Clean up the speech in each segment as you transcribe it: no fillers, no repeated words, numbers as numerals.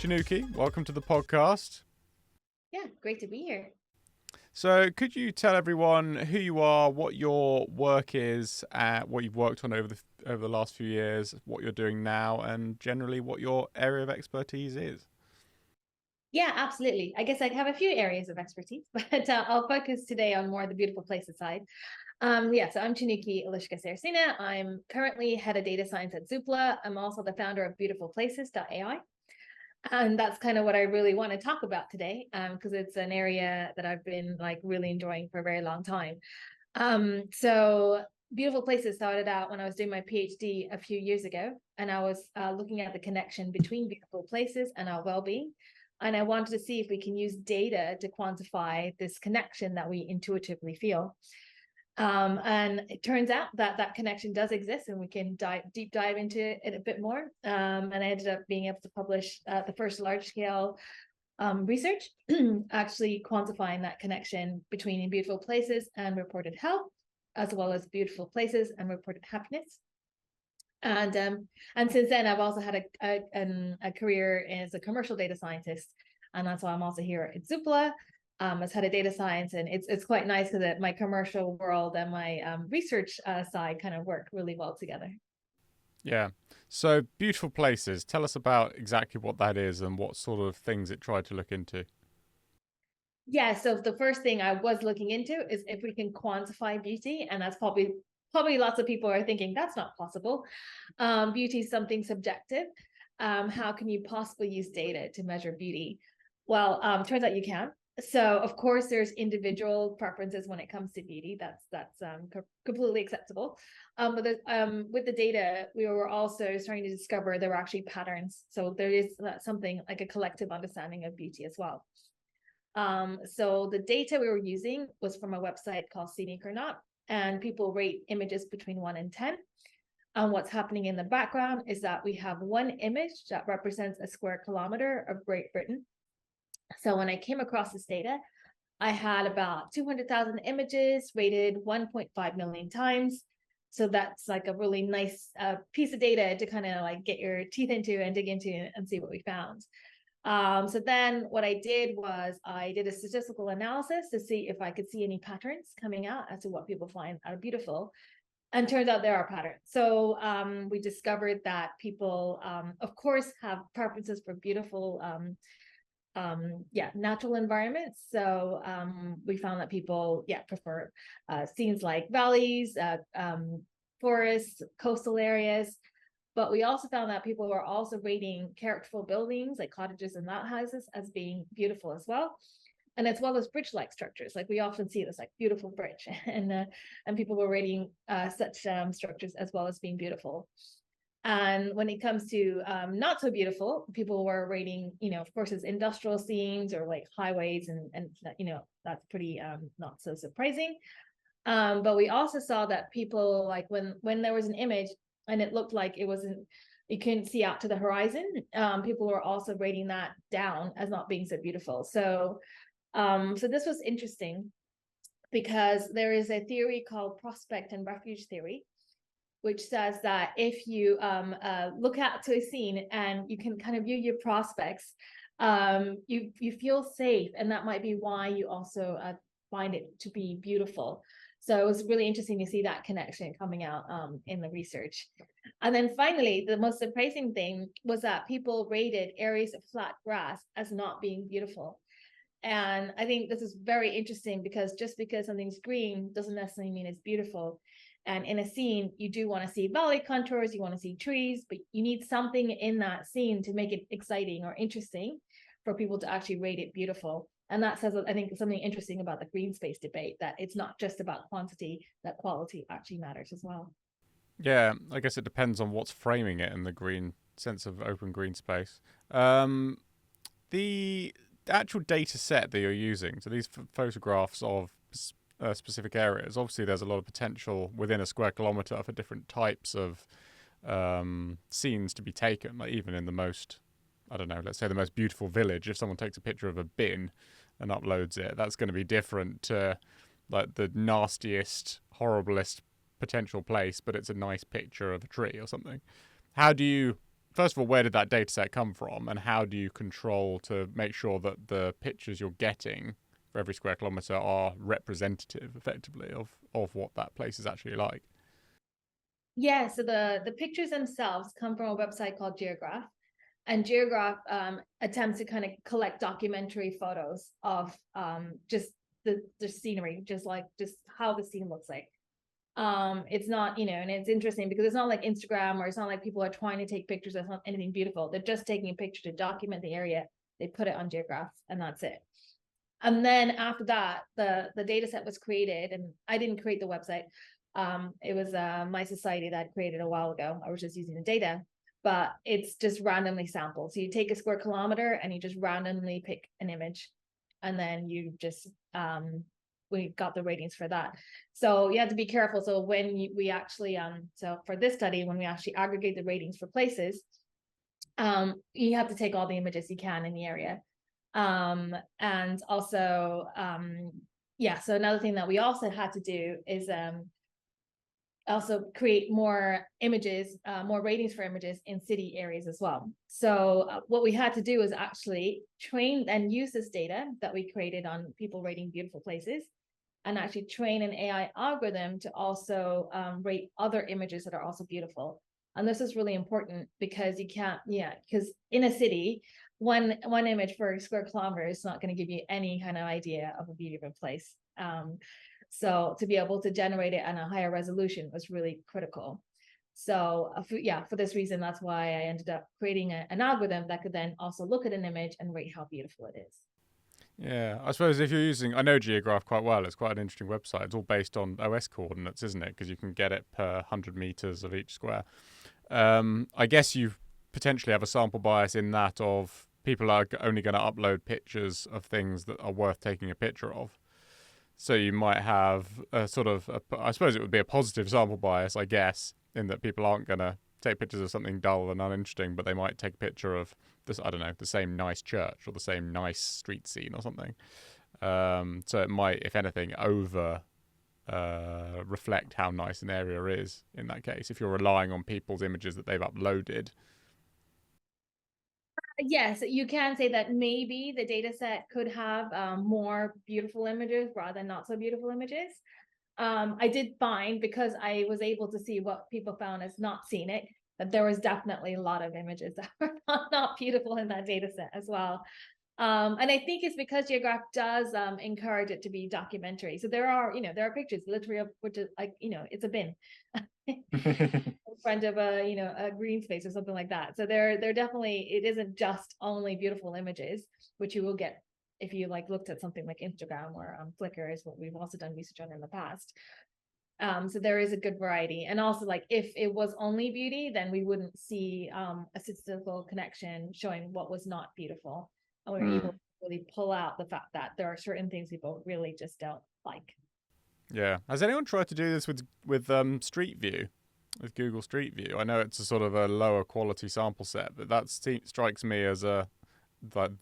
Chanuki, welcome to the podcast. Yeah, great to be here. So could you tell everyone who you are, what your work is, what you've worked on over the last few years, what you're doing now, and generally what your area of expertise is? Yeah, absolutely. I guess I have a few areas of expertise, but I'll focus today on more the beautiful places side. So I'm Chanuki Illushka Seresinhe. I'm currently head of data science at Zoopla. I'm also the founder of Beautifulplaces.ai. And that's kind of what I really want to talk about today, because it's an area that I've been really enjoying for a very long time. So Beautiful Places started out when I was doing my PhD a few years ago, and I was looking at the connection between beautiful places and our well-being. And I wanted to see if we can use data to quantify this connection that we intuitively feel. And it turns out that that connection does exist, and we can deep dive into it a bit more. And I ended up being able to publish the first large-scale research, actually quantifying that connection between beautiful places and reported health, as well as beautiful places and reported happiness. And since then, I've also had a career as a commercial data scientist, and that's why I'm also here at Zoopla as head of data science. And it's quite nice because my commercial world and my research side kind of work really well together. Yeah. So Beautiful Places, tell us about exactly what that is and what sort of things it tried to look into. Yeah, so the first thing I was looking into is if we can quantify beauty, and that's probably lots of people are thinking that's not possible. Beauty is something subjective. How can you possibly use data to measure beauty? Well, turns out you can. So of course there's individual preferences when it comes to beauty. That's completely acceptable. But with the data, we were also starting to discover there were actually patterns. So there is something like a collective understanding of beauty as well. So the data we were using was from a website called Scenic or Not, and people rate images between 1 and 10. And what's happening in the background is that we have one image that represents a square kilometer of Great Britain. So when I came across this data, I had about 200,000 images rated 1.5 million times. So that's like a really nice piece of data to kind of get your teeth into and dig into and see what we found. So then what I did was I did a statistical analysis to see if I could see any patterns coming out as to what people find are beautiful. And turns out there are patterns. So we discovered that people, of course, have preferences for beautiful, natural environments. So we found that people, prefer scenes like valleys, forests, coastal areas. But we also found that people were also rating characterful buildings like cottages and outhouses as being beautiful as well. And as well as bridge-like structures, like we often see this beautiful bridge, and people were rating such structures as well as being beautiful. And when it comes to not so beautiful, people were rating, of course, as industrial scenes or highways, and that's pretty not so surprising. But we also saw that people when there was an image and it looked like you couldn't see out to the horizon, people were also rating that down as not being so beautiful. So this was interesting because there is a theory called prospect and refuge theory, which says that if you look out to a scene and you can kind of view your prospects, you feel safe, and that might be why you also find it to be beautiful. So it was really interesting to see that connection coming out in the research. And then finally, the most surprising thing was that people rated areas of flat grass as not being beautiful. And I think this is very interesting because just because something's green doesn't necessarily mean it's beautiful. And in a scene, you do want to see valley contours, you want to see trees, but you need something in that scene to make it exciting or interesting for people to actually rate it beautiful. And that says, I think, something interesting about the green space debate, that it's not just about quantity, that quality actually matters as well. Yeah, I guess it depends on what's framing it in the green sense of open green space. The actual data set that you're using, so these photographs of specific areas, obviously there's a lot of potential within a square kilometre for different types of scenes to be taken, even in the most, I don't know, let's say the most beautiful village. If someone takes a picture of a bin and uploads it, that's going to be different to the nastiest, horriblest potential place, but it's a nice picture of a tree or something. How do you first of all, where did that data set come from, and how do you control to make sure that the pictures you're getting for every square kilometre are representative, effectively, of what that place is actually like? Yeah, so the pictures themselves come from a website called Geograph, and Geograph attempts to kind of collect documentary photos of just the scenery, just how the scene looks like. It's not, and it's interesting because it's not like Instagram, or it's not like people are trying to take pictures. That's not anything beautiful. They're just taking a picture to document the area. They put it on Geograph, and that's it. And then after that, the data set was created, and I didn't create the website. It was my society that created a while ago. I was just using the data, but it's just randomly sampled. So you take a square kilometer and you just randomly pick an image, and then you just we got the ratings for that. So you have to be careful. So when we actually so for this study, when we actually aggregate the ratings for places, you have to take all the images you can in the area. And also, yeah, so another thing that we also had to do is also create more images, more ratings for images in city areas as well. So what we had to do is actually train and use this data that we created on people rating beautiful places, and actually train an AI algorithm to also rate other images that are also beautiful. And this is really important because you can't, because in a city, one image per square kilometer is not going to give you any kind of idea of a beauty of a place. So to be able to generate it on a higher resolution was really critical. So for this reason, that's why I ended up creating an algorithm that could then also look at an image and rate how beautiful it is. Yeah, I suppose if you're using, I know Geograph quite well. It's quite an interesting website. It's all based on OS coordinates, isn't it? Because you can get it per 100 meters of each square. I guess you potentially have a sample bias in that of people are only going to upload pictures of things that are worth taking a picture of. So you might have a sort of, I suppose it would be a positive sample bias, I guess, in that people aren't going to take pictures of something dull and uninteresting, but they might take a picture of this, I don't know, the same nice church or the same nice street scene or something. So it might, if anything, over reflect how nice an area is in that case, if you're relying on people's images that they've uploaded. Yes, you can say that maybe the data set could have more beautiful images rather than not so beautiful images. I did find, because I was able to see what people found as not scenic, that there was definitely a lot of images that were not beautiful in that data set as well. And I think it's because Geograph does encourage it to be documentary. So there are pictures literally of, which is like, it's a bin in front of a green space or something like that. So they're definitely, it isn't just only beautiful images, which you will get if you looked at something like Instagram or Flickr, is what we've also done research on in the past. So there is a good variety. And also, if it was only beauty, then we wouldn't see a statistical connection showing what was not beautiful. And we were able to really pull out the fact that there are certain things people really just don't like. Yeah. Has anyone tried to do this with Street View, with Google Street View? I know it's a sort of a lower quality sample set, but that strikes me as the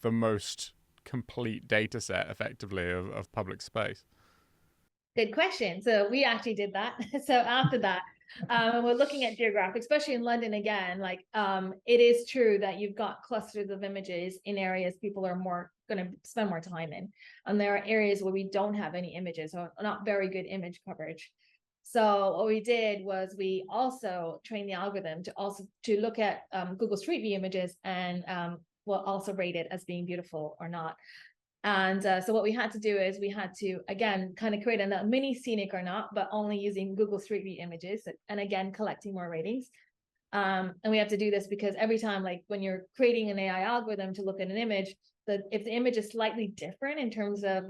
most complete data set, effectively, of public space. Good question. So we actually did that. So after that, we're looking at geographic, especially in London again, it is true that you've got clusters of images in areas people are more going to spend more time in. And there are areas where we don't have any images or not very good image coverage. So what we did was we also trained the algorithm to look at Google Street View images and will also rate it as being beautiful or not. And so what we had to do is we had to, again, kind of create a mini scenic or not, but only using Google Street View images, and again, collecting more ratings. And we have to do this because every time, when you're creating an AI algorithm to look at an image, if the image is slightly different in terms of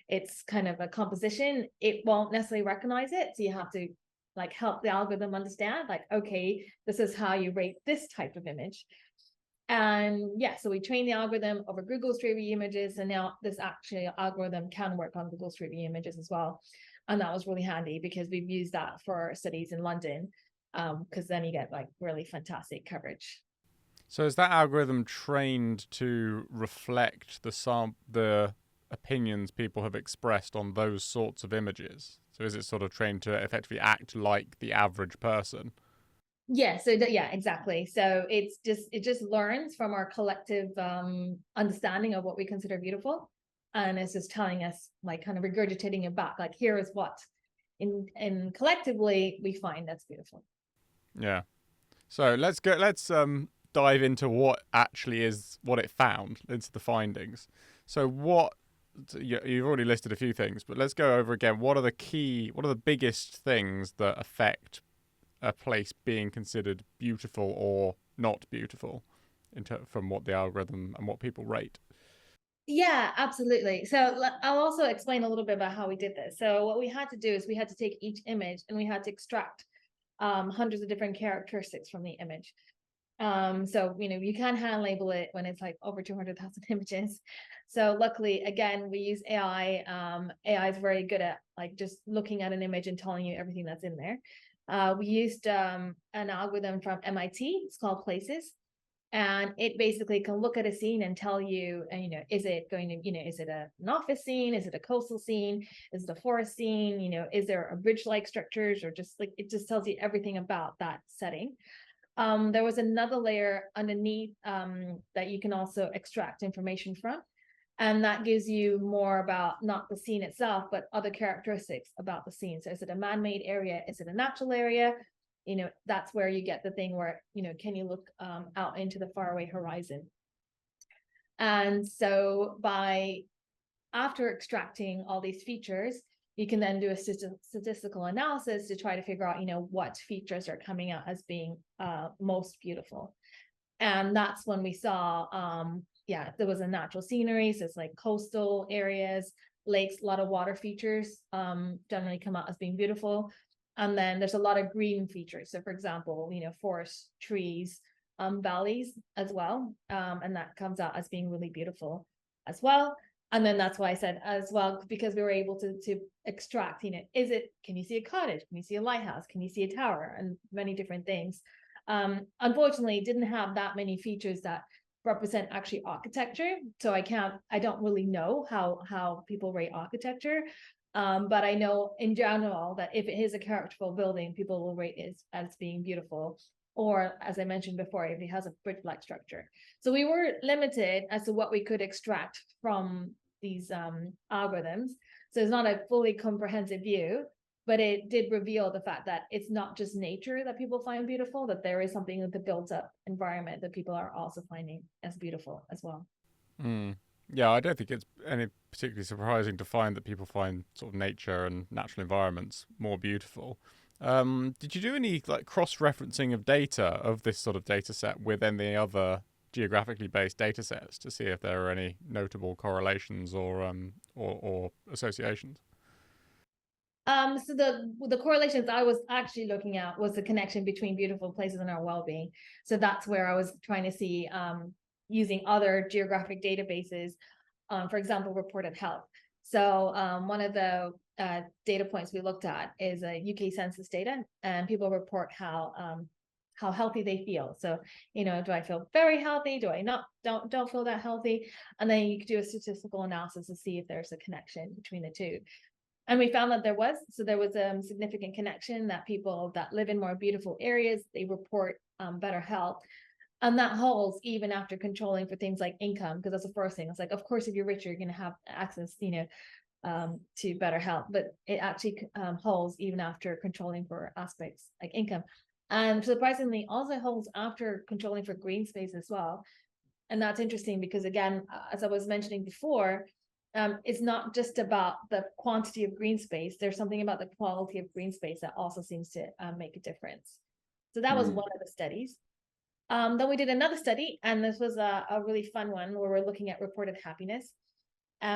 its kind of a composition, it won't necessarily recognize it. So you have to help the algorithm understand, okay, this is how you rate this type of image. And yeah, so we trained the algorithm over Google Street View images, and now this actually algorithm can work on Google Street View images as well. And that was really handy because we've used that for studies in London, because then you get really fantastic coverage. So is that algorithm trained to reflect the opinions people have expressed on those sorts of images? So is it sort of trained to effectively act like the average person? Yeah, so yeah, exactly. So it just learns from our collective understanding of what we consider beautiful, and it's just telling us, like, kind of regurgitating it back, like, here is what in collectively we find that's beautiful. Yeah. So let's dive into what actually is what it found, into the findings. So you've already listed a few things, but let's go over again. What are the biggest things that affect a place being considered beautiful or not beautiful, from what the algorithm and what people rate? Yeah, absolutely. So I'll also explain a little bit about how we did this. So what we had to do is we had to take each image and we had to extract hundreds of different characteristics from the image. So, you can hand label it when it's like over 200,000 images. So luckily, again, we use AI. AI is very good at, like, just looking at an image and telling you everything that's in there. We used an algorithm from MIT. It's called Places. And it basically can look at a scene and tell you, is it going to, is it an office scene? Is it a coastal scene? Is it a forest scene? Is there a bridge-like structures, or just like, it just tells you everything about that setting. There was another layer underneath that you can also extract information from. And that gives you more about not the scene itself, but other characteristics about the scene. So is it a man-made area? Is it a natural area? That's where you get the thing where, can you look out into the faraway horizon? And so after extracting all these features, you can then do a statistical analysis to try to figure out, what features are coming out as being most beautiful. And that's when we saw, there was a natural scenery. So it's like coastal areas, lakes, a lot of water features generally come out as being beautiful. And then there's a lot of green features. So for example, forests, trees, valleys as well. And that comes out as being really beautiful as well. And then that's why I said as well, because we were able to extract, can you see a cottage? Can you see a lighthouse? Can you see a tower? And many different things. Unfortunately, it didn't have that many features that represent actually architecture. So I don't really know how people rate architecture. But I know in general that if it is a characterful building, people will rate it as being beautiful. Or, as I mentioned before, if it has a bridge-like structure. So we were limited as to what we could extract from these algorithms. So it's not a fully comprehensive view, but it did reveal the fact that it's not just nature that people find beautiful, that there is something with the built-up environment that people are also finding as beautiful as well. Mm. Yeah, I don't think it's any particularly surprising to find that people find sort of nature and natural environments more beautiful. Did you do any like cross-referencing of data of this sort of data set with any other geographically based data sets to see if there are any notable correlations or associations? So the correlations I was actually looking at was the connection between beautiful places and our well-being. So that's where I was trying to see, using other geographic databases, for example, reported health. So one of the data points we looked at is a UK census data, and people report how healthy they feel. So, do I feel very healthy? Do I not don't feel that healthy? And then you could do a statistical analysis to see if there's a connection between the two. And we found that there was a significant connection, that people that live in more beautiful areas, they report better health. And that holds even after controlling for things like income, because that's the first thing. It's like, of course, if you're richer, you're going to have access, to better health, but it actually holds even after controlling for aspects like income. And surprisingly, also holds after controlling for green space as well. And that's interesting because, again, as I was mentioning before, it's not just about the quantity of green space. There's something about the quality of green space that also seems to make a difference. So that was Mm. one of the studies. Then we did another study, and this was a really fun one where we're looking at reported happiness.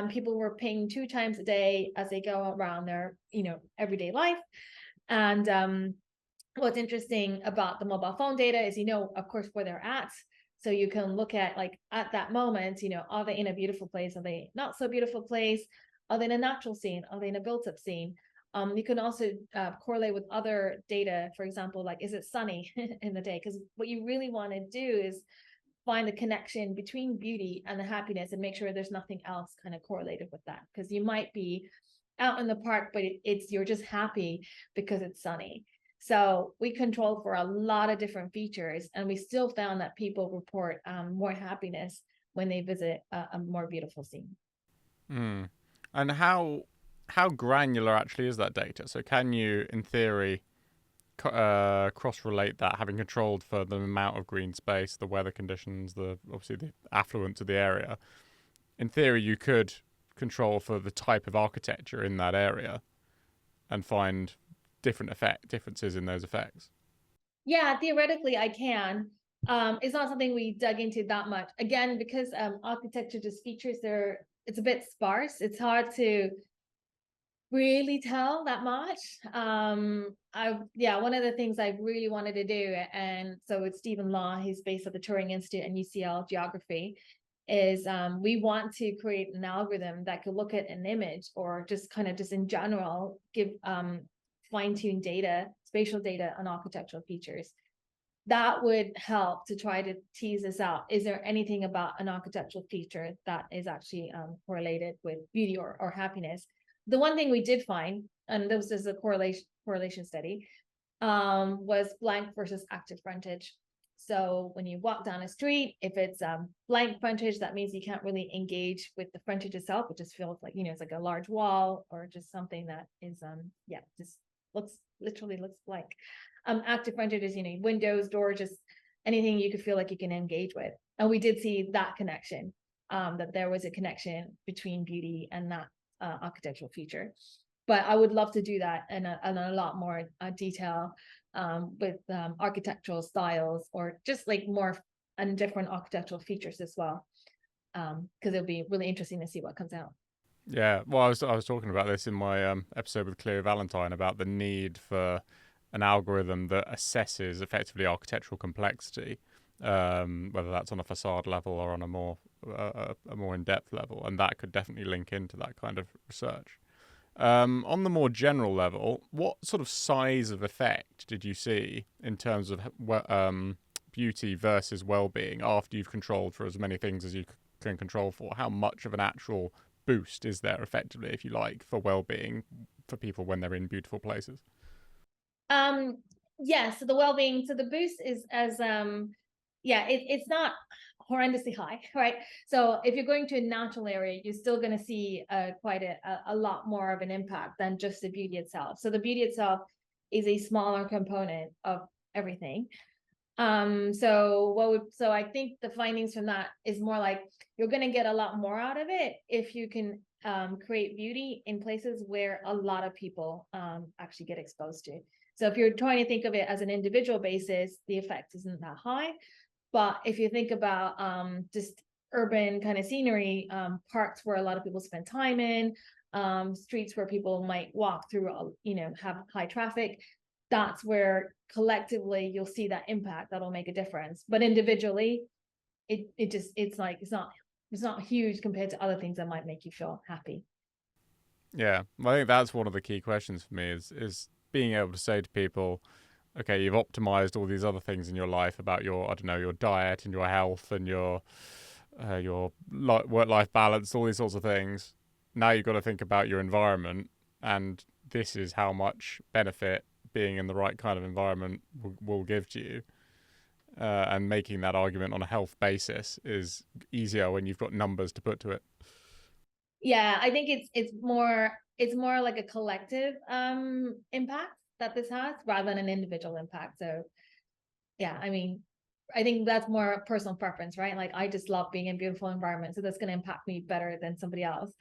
People were pinged 2 times a day as they go around their, everyday life. And what's interesting about the mobile phone data is, of course, where they're at. So you can look at, like, at that moment, are they in a beautiful place? Are they not so beautiful place? Are they in a natural scene? Are they in a built-up scene? You can also correlate with other data. For example, like, is it sunny in the day? Because what you really want to do is find the connection between beauty and the happiness and make sure there's nothing else kind of correlated with that. Because you might be out in the park, but you're just happy because it's sunny. So we controlled for a lot of different features, and we still found that people report more happiness when they visit a more beautiful scene. Mm. And how granular actually is that data? So can you, in theory, cross-relate that, having controlled for the amount of green space, the weather conditions, the obviously the affluence of the area? In theory, you could control for the type of architecture in that area and find differences in those effects. Yeah, theoretically, I can. It's not something we dug into that much. Again, because architecture just features it's a bit sparse. It's hard to really tell that much. One of the things I really wanted to do, and so with Stephen Law, he's based at the Turing Institute and UCL Geography, is we want to create an algorithm that could look at an image or just kind of just in general give fine-tuned data, spatial data on architectural features. That would help to try to tease this out. Is there anything about an architectural feature that is actually correlated with beauty or happiness? The one thing we did find, and this is a correlation study, was blank versus active frontage. So when you walk down a street, if it's blank frontage, that means you can't really engage with the frontage itself. It just feels like, it's like a large wall or just something that is, just literally looks blank. Active frontage is, windows, doors, just anything you could feel like you can engage with. And we did see that connection, that there was a connection between beauty and that architectural feature. But I would love to do that in a lot more detail with architectural styles or just like more and different architectural features as well. Because it'll be really interesting to see what comes out. Yeah, well, I was talking about this in my episode with Cleo Valentine about the need for an algorithm that assesses effectively architectural complexity, whether that's on a facade level or on a more in-depth level, and that could definitely link into that kind of research. On the more general level, what sort of size of effect did you see in terms of beauty versus well-being after you've controlled for as many things as you can control for? How much of an actual boost is there effectively, if you like, for well-being for people when they're in beautiful places? Yeah, so the well-being, so the boost is as it's not horrendously high, right? So if you're going to a natural area, you're still going to see quite a lot more of an impact than just the beauty itself. So the beauty itself is a smaller component of everything. So I think the findings from that is more like you're going to get a lot more out of it if you can create beauty in places where a lot of people actually get exposed to. So if you're trying to think of it as an individual basis, the effect isn't that high. But if you think about just urban kind of scenery, parks where a lot of people spend time in, streets where people might walk through, have high traffic, that's where collectively you'll see that impact that'll make a difference. But individually, it's not huge compared to other things that might make you feel happy. Yeah, I think that's one of the key questions for me is being able to say to people, okay, you've optimized all these other things in your life about your, I don't know, your diet and your health and your work-life balance, all these sorts of things. Now you've got to think about your environment, and this is how much benefit being in the right kind of environment will give to you. And making that argument on a health basis is easier when you've got numbers to put to it. Yeah, I think it's more like a collective impact that this has rather than an individual impact. So yeah, I mean, I think that's more personal preference, right? Like I just love being in beautiful environments, so that's going to impact me better than somebody else.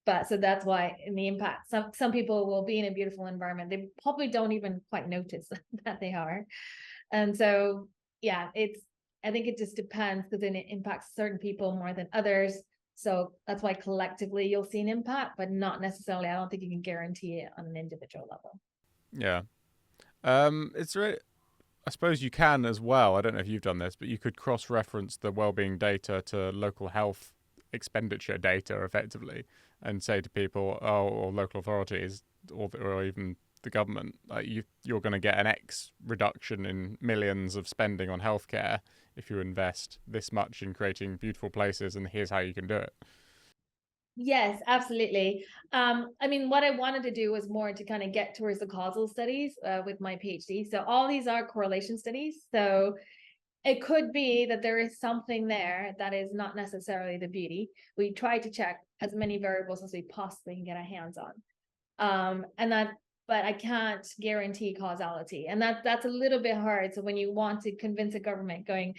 But so that's why in the impact, some people will be in a beautiful environment. They probably don't even quite notice that they are. And so yeah, I think it just depends because then it impacts certain people more than others. So that's why collectively you'll see an impact, but not necessarily. I don't think you can guarantee it on an individual level. Yeah. It's really, I suppose you can as well. I don't know if you've done this, but you could cross-reference the well-being data to local health expenditure data effectively, and say to people, oh, or local authorities, or even the government, like you're going to get an X reduction in millions of spending on healthcare if you invest this much in creating beautiful places, and here's how you can do it. Yes, absolutely. I mean, what I wanted to do was more to kind of get towards the causal studies with my PhD. So all these are correlation studies. So it could be that there is something there that is not necessarily the beauty. We try to check as many variables as we possibly can get our hands on. And that, but I can't guarantee causality. And that's a little bit hard. So when you want to convince a government going,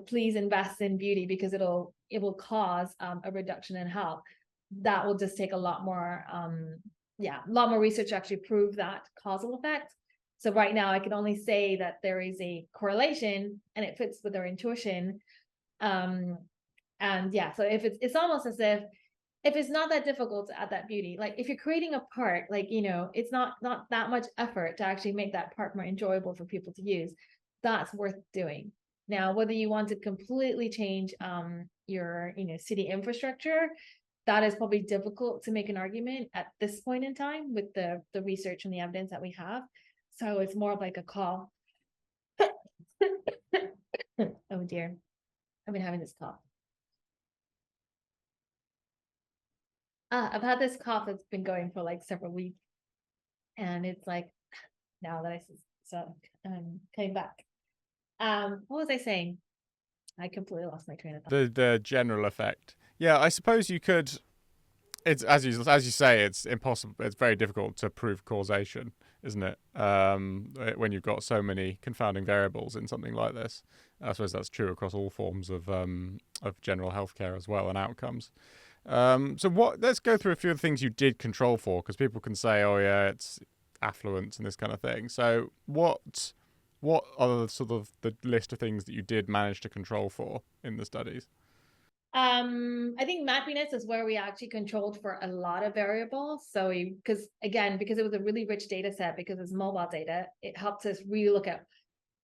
please invest in beauty because it will cause a reduction in health, that will just take a lot more a lot more research to actually prove that causal effect. So right now I can only say that there is a correlation and it fits with our intuition. And yeah, so if it's almost as if it's not that difficult to add that beauty, like if you're creating a park, like it's not that much effort to actually make that park more enjoyable for people to use, that's worth doing. Now whether you want to completely change your city infrastructure, that is probably difficult to make an argument at this point in time with the research and the evidence that we have. So it's more of like a call. Oh dear, I've been having this cough. I've had this cough that's been going for like several weeks, and it's like now that came back. What was I saying? I completely lost my train of thought. The general effect. Yeah, I suppose you could. It's as you say, it's impossible. It's very difficult to prove causation, isn't it? When you've got so many confounding variables in something like this. I suppose that's true across all forms of general healthcare as well and outcomes. So let's go through a few of the things you did control for, because people can say, oh yeah, it's affluence and this kind of thing. So what are sort of the list of things that you did manage to control for in the studies? I think mappiness is where we actually controlled for a lot of variables. So because it was a really rich data set, because it's mobile data, it helped us really look at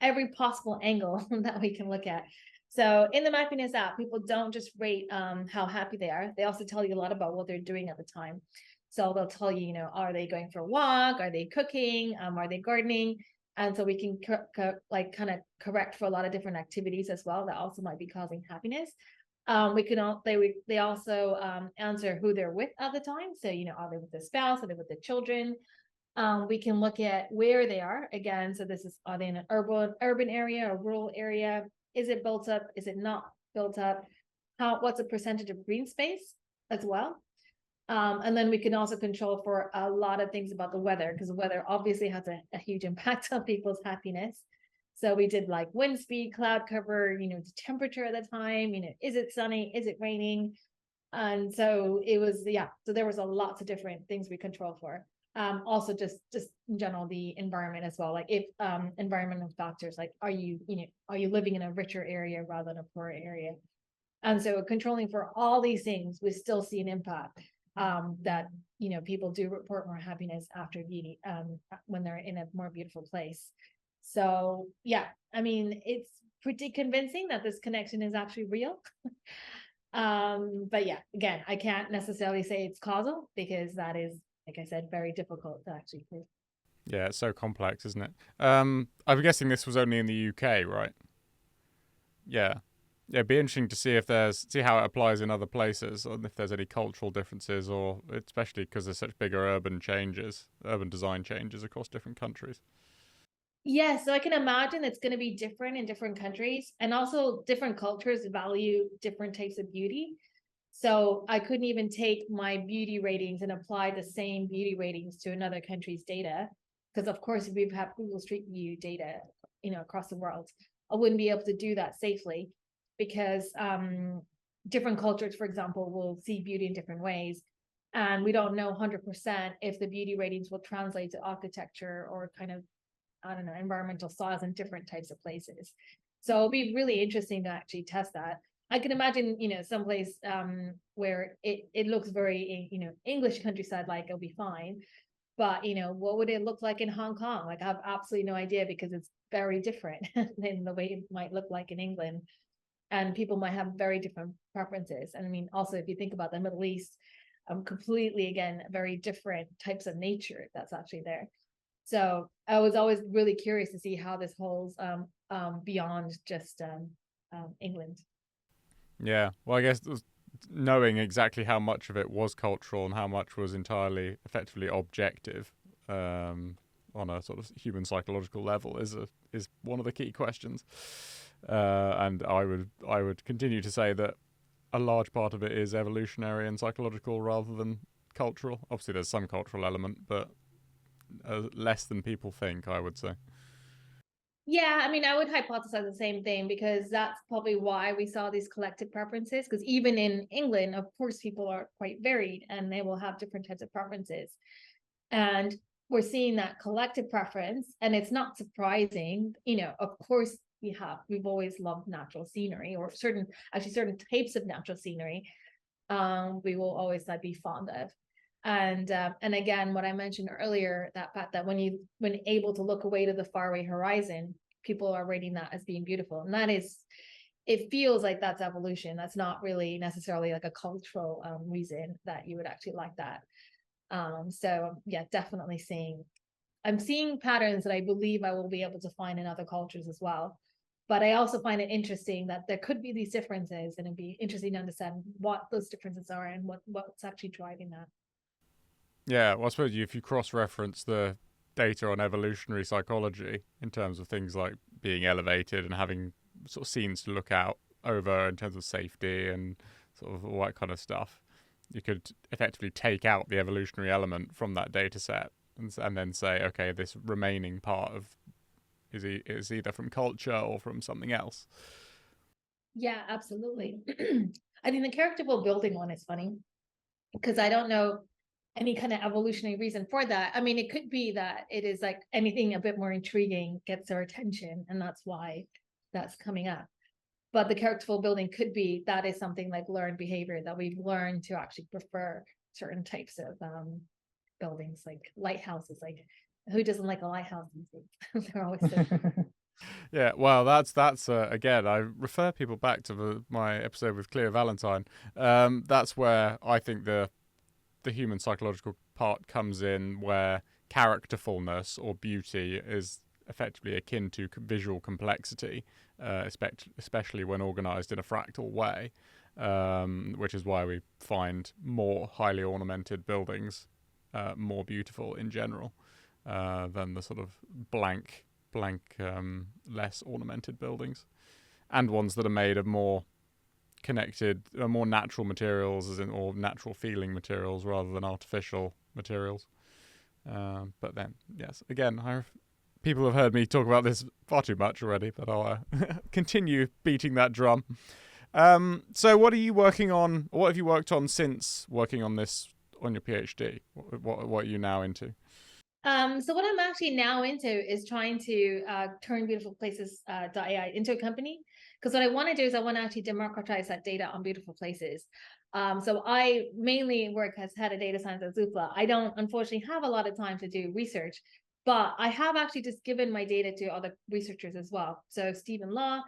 every possible angle that we can look at. So in the mappiness app, people don't just rate how happy they are. They also tell you a lot about what they're doing at the time. So they'll tell you, are they going for a walk? Are they cooking? Are they gardening? And so we can kind of correct for a lot of different activities as well that also might be causing happiness. They also answer who they're with at the time. So are they with the spouse? Are they with the children? We can look at where they are again. So are they in an urban area or rural area? Is it built up? Is it not built up? What's the percentage of green space as well? And then we can also control for a lot of things about the weather, because the weather obviously has a huge impact on people's happiness. So we did like wind speed, cloud cover, the temperature at the time, is it sunny? Is it raining? And so it was, so there was a lots of different things we control for. Also just in general, the environment as well. Like if environmental factors, like are you living in a richer area rather than a poorer area? And so controlling for all these things, we still see an impact that people do report more happiness after beauty when they're in a more beautiful place. So yeah, I mean, it's pretty convincing that this connection is actually real. But yeah, again, I can't necessarily say it's causal, because that is, like I said, very difficult to actually prove. Yeah, it's so complex, isn't it? I'm guessing this was only in the UK, right? Yeah. Yeah, it'd be interesting to see how it applies in other places, or if there's any cultural differences, or especially because there's such bigger urban design changes across different countries. Yeah, so I can imagine it's going to be different in different countries, and also different cultures value different types of beauty. So I couldn't even take my beauty ratings and apply the same beauty ratings to another country's data, because of course we have Google Street View data, across the world. I wouldn't be able to do that safely, because different cultures, for example, will see beauty in different ways. And we don't know 100% if the beauty ratings will translate to architecture or kind of, I don't know, environmental styles in different types of places. So it'll be really interesting to actually test that. I can imagine, someplace where it looks very, English countryside, like it'll be fine. But, what would it look like in Hong Kong? Like I have absolutely no idea, because it's very different than the way it might look like in England. And people might have very different preferences. And I mean, also, if you think about the Middle East, completely, again, very different types of nature that's actually there. So I was always really curious to see how this holds beyond just England. Yeah, well, I guess knowing exactly how much of it was cultural and how much was entirely effectively objective, on a sort of human psychological level is one of the key questions. And I would continue to say that a large part of it is evolutionary and psychological rather than cultural. Obviously, there's some cultural element, but less than people think, I would say. Yeah, I mean, I would hypothesize the same thing because that's probably why we saw these collective preferences. Because even in England, of course, people are quite varied and they will have different types of preferences. And we're seeing that collective preference, and it's not surprising. Of course, we've always loved natural scenery, or certain types of natural scenery. We will always be fond of. And again, what I mentioned earlier, that fact that when able to look away to the faraway horizon, people are rating that as being beautiful, and it feels like that's evolution. That's not really necessarily like a cultural reason that you would actually like that. So yeah, definitely I'm seeing patterns that I believe I will be able to find in other cultures as well. But I also find it interesting that there could be these differences, and it'd be interesting to understand what those differences are and what's actually driving that. Yeah, well, I suppose if you cross-reference the data on evolutionary psychology in terms of things like being elevated and having sort of scenes to look out over in terms of safety and sort of all that kind of stuff, you could effectively take out the evolutionary element from that data set and then say, okay, this remaining part of is either from culture or from something else. Yeah, absolutely. I think the characterful building one is funny because I don't know any kind of evolutionary reason for that. I mean, it could be that it is like anything a bit more intriguing gets our attention, and that's why that's coming up. But the characterful building could be that is something like learned behavior that we've learned to actually prefer certain types of buildings, like lighthouses. Like, who doesn't like a lighthouse? They're always so Yeah, well, that's again, I refer people back to my episode with Cleo Valentine. That's where I think the human psychological part comes in, where characterfulness or beauty is effectively akin to visual complexity, especially when organized in a fractal way, which is why we find more highly ornamented buildings more beautiful in general than the sort of blank, less ornamented buildings, and ones that are made of more connected, more natural materials, or natural feeling materials rather than artificial materials. But then, yes, again, people have heard me talk about this far too much already, but I'll continue beating that drum. So what are you working on? What have you worked on since working on this on your PhD? What are you now into? So what I'm actually now into is trying to turn Beautifulplaces.ai into a company. Because what I want to do is I want to actually democratize that data on Beautiful Places. So I mainly work as head of data science at Zoopla. I don't unfortunately have a lot of time to do research, but I have actually just given my data to other researchers as well. So Stephen Law,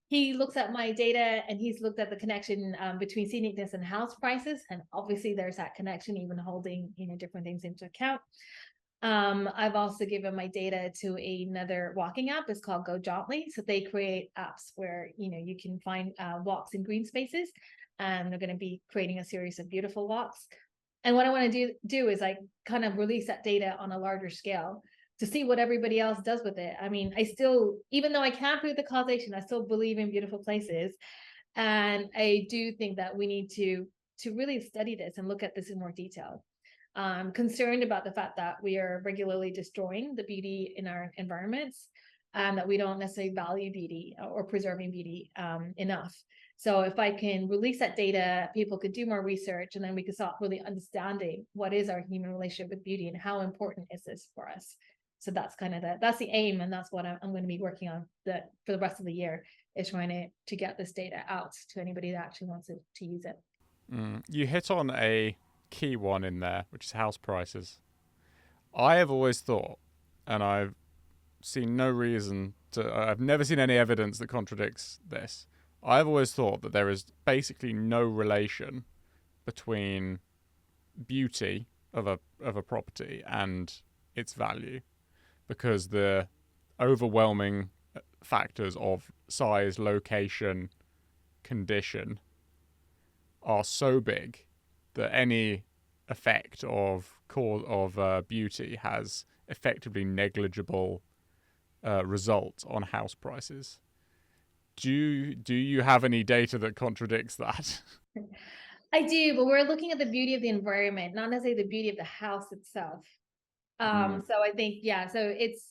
he looks at my data and he's looked at the connection between scenicness and house prices. And obviously there's that connection, even holding different things into account. I've also given my data to another walking app. It's called Go Jauntly. So they create apps where you can find walks in green spaces, and they're going to be creating a series of beautiful walks. And what I want to do is like kind of release that data on a larger scale to see what everybody else does with it. I mean, I still, even though I can't prove the causation, I still believe in beautiful places, and I do think that we need to really study this and look at this in more detail. Concerned about the fact that we are regularly destroying the beauty in our environments, and that we don't necessarily value beauty or preserving beauty enough. So if I can release that data, people could do more research, and then we could start really understanding what is our human relationship with beauty and how important is this for us. So that's kind of that's the aim, and that's what I'm going to be working on for the rest of the year, is trying to get this data out to anybody that actually wants to use it. You hit on a key one in there, which is house prices. I have always thought, and I've seen no reason I've never seen any evidence that contradicts this. I've always thought that there is basically no relation between beauty of a property and its value, because the overwhelming factors of size, location, condition are so big that any effect of beauty has effectively negligible result on house prices. Do you have any data that contradicts that? I do, but we're looking at the beauty of the environment, not necessarily the beauty of the house itself. So I think, yeah, so it's,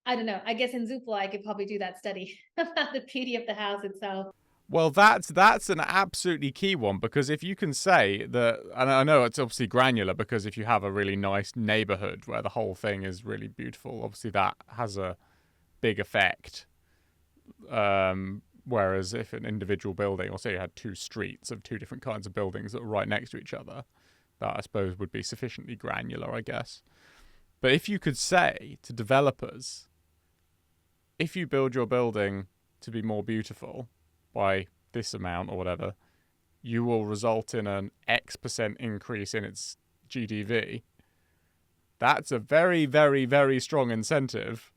I don't know, I guess in Zoopla I could probably do that study about the beauty of the house itself. Well, that's an absolutely key one, because if you can say that, and I know it's obviously granular, because if you have a really nice neighborhood where the whole thing is really beautiful, obviously that has a big effect. Whereas if an individual building, or say you had two streets of two different kinds of buildings that were right next to each other, that I suppose would be sufficiently granular, I guess. But if you could say to developers, if you build your building to be more beautiful by this amount or whatever, you will result in an X% increase in its GDV. That's a very, very, very strong incentive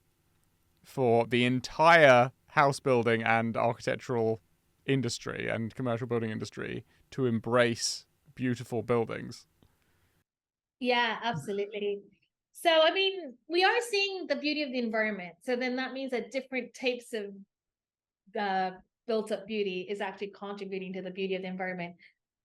for the entire house building and architectural industry and commercial building industry to embrace beautiful buildings. Yeah, absolutely. So, I mean, we are seeing the beauty of the environment. So then that means that different types of built up beauty is actually contributing to the beauty of the environment.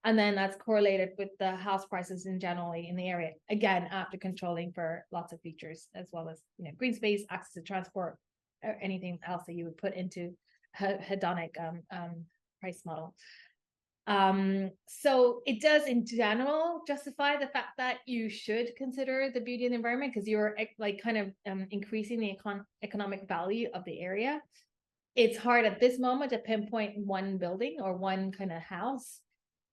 And then that's correlated with the house prices in generally in the area. Again, after controlling for lots of features, as well as, you know, green space, access to transport, or anything else that you would put into hedonic price model. So it does in general justify the fact that you should consider the beauty of the environment, because you're like kind of increasing the economic value of the area. It's hard at this moment to pinpoint one building or one kind of house.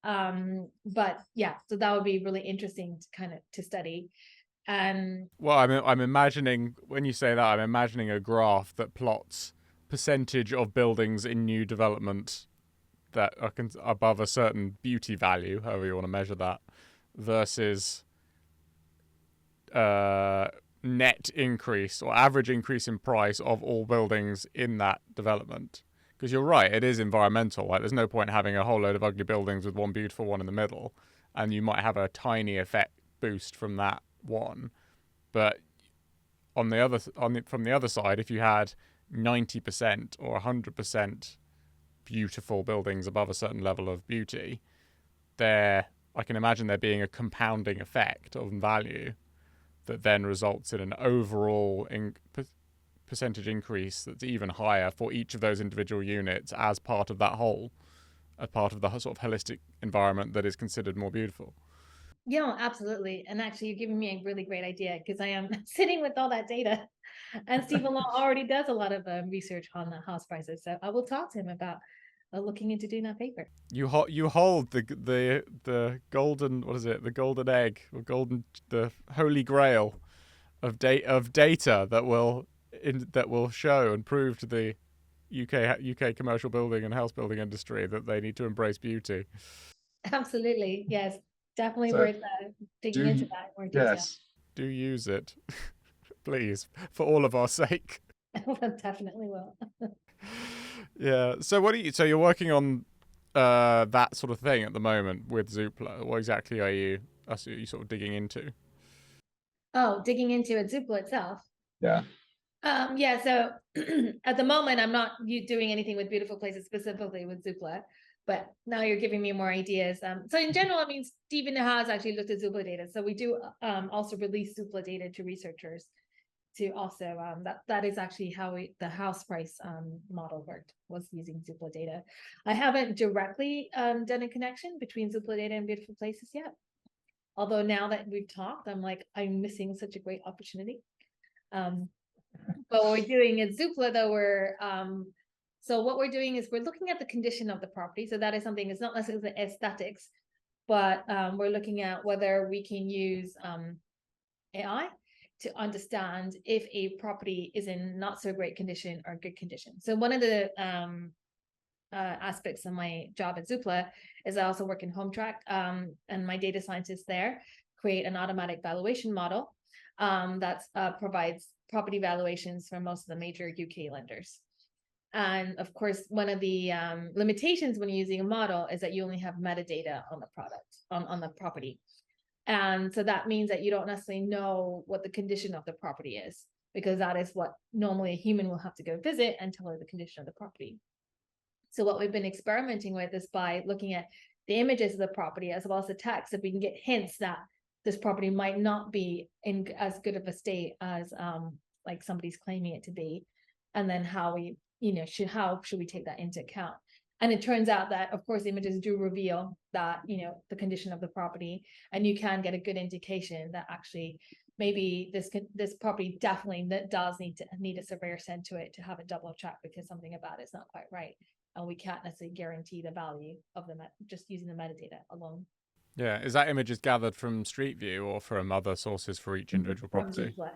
But yeah, so that would be really interesting to kind of to study. Well, I'm imagining, when you say that, I'm imagining a graph that plots percentage of buildings in new development that are above a certain beauty value, however you want to measure that, versus net increase or average increase in price of all buildings in that development. Because you're right, it is environmental. Like, there's no point having a whole load of ugly buildings with one beautiful one in the middle, and you might have a tiny effect boost from that one. But from the other side, if you had 90% or 100% beautiful buildings above a certain level of beauty, I can imagine there being a compounding effect of value that then results in an overall percentage increase that's even higher for each of those individual units as part of that whole, as part of the sort of holistic environment that is considered more beautiful. Yeah, absolutely. And actually, you're giving me a really great idea, because I am sitting with all that data, and Stephen Law already does a lot of research on the house prices. So I will talk to him about looking into doing that paper. You hold the golden, what is it? The golden egg, or the holy grail of data that will show and prove to the UK commercial building and house building industry that they need to embrace beauty. Absolutely, yes, definitely So worth digging into do that in more detail. yes. Do use it, please, for all of our sake. Definitely will. Yeah. So so you're working on that sort of thing at the moment with Zoopla. What exactly are you sort of digging into? Oh, digging into it, Zoopla itself. Yeah. Yeah, so at the moment, I'm not doing anything with Beautiful Places specifically with Zoopla, but now you're giving me more ideas. So in general, I mean, Stephen has actually looked at Zoopla data. So we do also release Zoopla data to researchers to also, that is actually how the house price model worked, was using Zoopla data. I haven't directly done a connection between Zoopla data and Beautiful Places yet. Although now that we've talked, I'm like, I'm missing such a great opportunity. But what we're doing at Zoopla, though, so what we're doing is we're looking at the condition of the property. So that is something, it's not necessarily the aesthetics, but we're looking at whether we can use AI to understand if a property is in not so great condition or good condition. So one of the aspects of my job at Zoopla is I also work in Hometrack, and my data scientists there create an automatic valuation model that provides property valuations for most of the major UK lenders. And of course, one of the limitations when you're using a model is that you only have metadata on the product, on the property. And so that means that you don't necessarily know what the condition of the property is, because that is what normally a human will have to go visit and tell her the condition of the property. So what we've been experimenting with is by looking at the images of the property as well as the text, if we can get hints that this property might not be in as good of a state as like somebody's claiming it to be, and then how we, how should we take that into account? And it turns out that, of course, images do reveal that, the condition of the property, and you can get a good indication that actually maybe this property definitely does need a surveyor sent to it to have a double check, because something about it's not quite right, and we can't necessarily guarantee the value of the just using the metadata alone. Yeah, is that images gathered from Street View or from other sources for each individual property? Zoopla.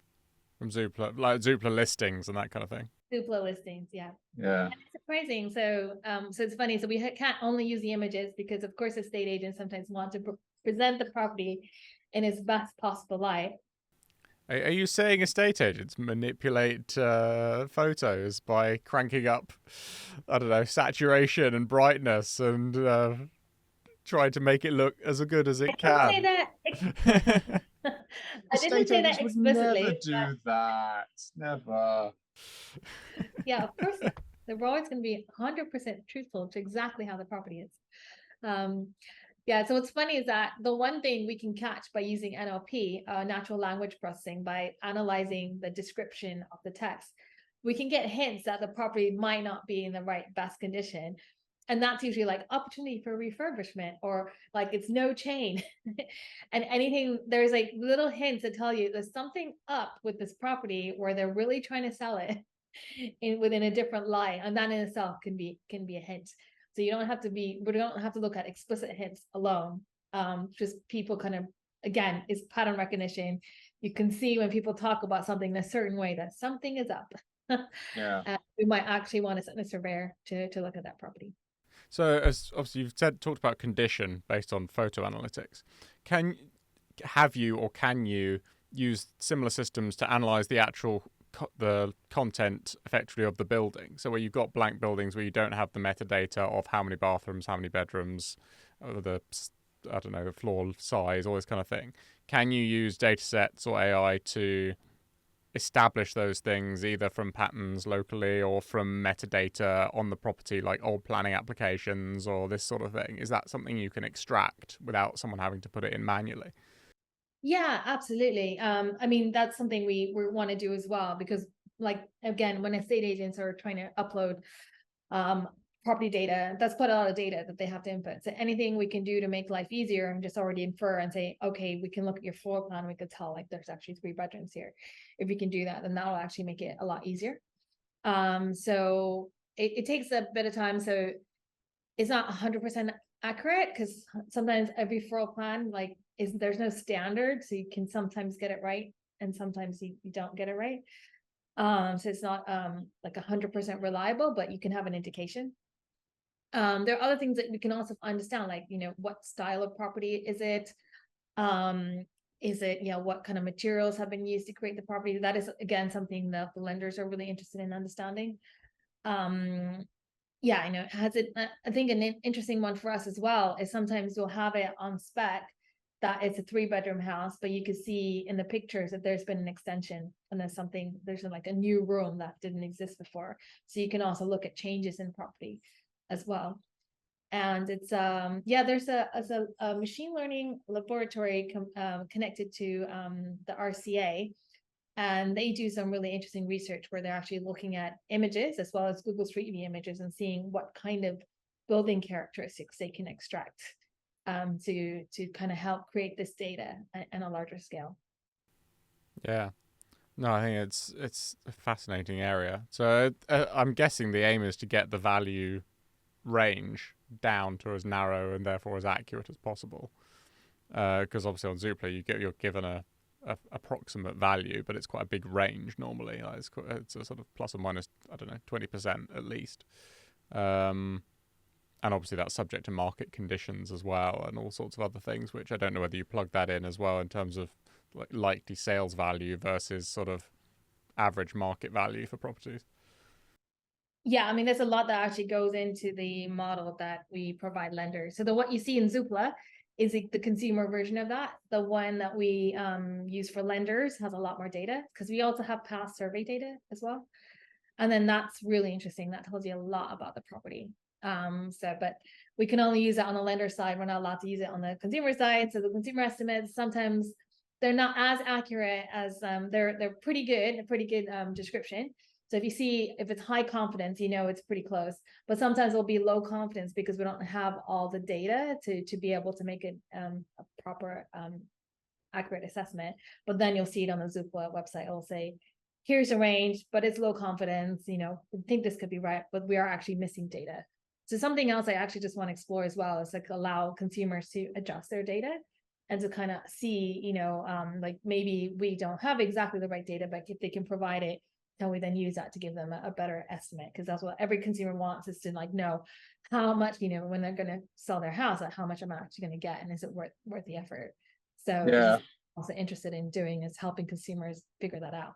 From Zoopla, like Zoopla listings and that kind of thing. Zoopla listings, yeah. Yeah. And it's surprising. So, so it's funny. So we can't only use the images because, of course, estate agents sometimes want to present the property in its best possible light. Are you saying estate agents manipulate photos by cranking up, I don't know, saturation and brightness and trying to make it look as good as it can? I didn't say that. I didn't say that explicitly. Would never do that. Never. Yeah, of course not. They're always going to be 100% truthful to exactly how the property is. Yeah, so what's funny is that the one thing we can catch by using NLP, natural language processing, by analyzing the description of the text, we can get hints that the property might not be in the best condition. And that's usually like opportunity for refurbishment, or like it's no chain. And anything, there's like little hints that tell you there's something up with this property where they're really trying to sell it within a different light. And that in itself can be a hint. So we don't have to look at explicit hints alone. Just people kind of, again, it's pattern recognition. You can see when people talk about something in a certain way that something is up. Yeah. We might actually want to send a surveyor to look at that property. So, as obviously you've talked about condition based on photo analytics. Can you use similar systems to analyze the actual the content effectively of the building? So where you've got blank buildings where you don't have the metadata of how many bathrooms, how many bedrooms, or the floor size, all this kind of thing. Can you use data sets or AI to establish those things either from patterns locally or from metadata on the property, like old planning applications or this sort of thing? Is that something you can extract without someone having to put it in manually? Yeah, absolutely. I mean, that's something we want to do as well, because like, again, when estate agents are trying to upload property data, that's quite a lot of data that they have to input. So anything we can do to make life easier and just already infer and say, okay, we can look at your floor plan, we could tell like there's actually 3 bedrooms here. If we can do that, then that'll actually make it a lot easier. So it takes a bit of time. So it's not 100% accurate, because sometimes every floor plan there's no standard, so you can sometimes get it right and sometimes you don't get it right. So it's not like 100% reliable, but you can have an indication. There are other things that we can also understand, like, what style of property is it? Is it, what kind of materials have been used to create the property? That is, again, something that the lenders are really interested in understanding. Yeah, I know. I think an interesting one for us as well is sometimes we'll have it on spec that it's a 3-bedroom house, but you can see in the pictures that there's been an extension and there's like a new room that didn't exist before. So you can also look at changes in property as well. And it's there's a machine learning laboratory connected to the RCA, and they do some really interesting research where they're actually looking at images as well as Google Street View images and seeing what kind of building characteristics they can extract to kind of help create this data on a larger scale. Yeah. No, I think it's a fascinating area. So I'm guessing the aim is to get the value range down to as narrow and therefore as accurate as possible. Because obviously on Zoopla you're given a approximate value, but it's quite a big range normally. It's a sort of plus or minus, 20% at least. And obviously that's subject to market conditions as well and all sorts of other things, which I don't know whether you plug that in as well in terms of like likely sales value versus sort of average market value for properties. Yeah, I mean, there's a lot that actually goes into the model that we provide lenders. So what you see in Zoopla is the consumer version of that. The one that we use for lenders has a lot more data, because we also have past survey data as well. And then that's really interesting. That tells you a lot about the property. But we can only use it on the lender side. We're not allowed to use it on the consumer side. So the consumer estimates, sometimes they're not as accurate as they're pretty good, a pretty good description. So if it's high confidence, it's pretty close, but sometimes it'll be low confidence because we don't have all the data to be able to make a proper accurate assessment. But then you'll see it on the Zoopla website. It'll say, here's a range, but it's low confidence, we think this could be right, but we are actually missing data. So something else I actually just want to explore as well is like allow consumers to adjust their data and to kind of see, like maybe we don't have exactly the right data, but if they can provide it, can we then use that to give them a better estimate? Because that's what every consumer wants, is to like know how much, when they're going to sell their house, like how much I'm actually going to get, and is it worth the effort? So Yeah. also interested in doing is helping consumers figure that out.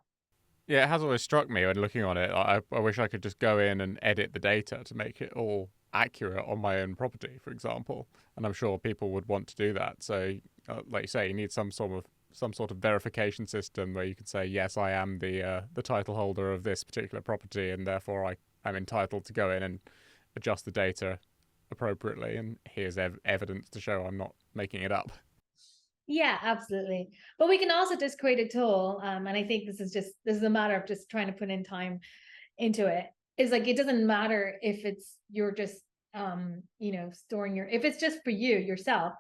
Yeah, it has always struck me when looking on it. I wish I could just go in and edit the data to make it all accurate on my own property, for example. And I'm sure people would want to do that. So, like you say, you need some sort of verification system where you can say, yes, I am the title holder of this particular property, and therefore I'm entitled to go in and adjust the data appropriately. And here's evidence to show I'm not making it up. Yeah, absolutely. But we can also just create a tool. And I think this is a matter of just trying to put in time into it. It's like, it doesn't matter if you're just, storing if it's just for you yourself.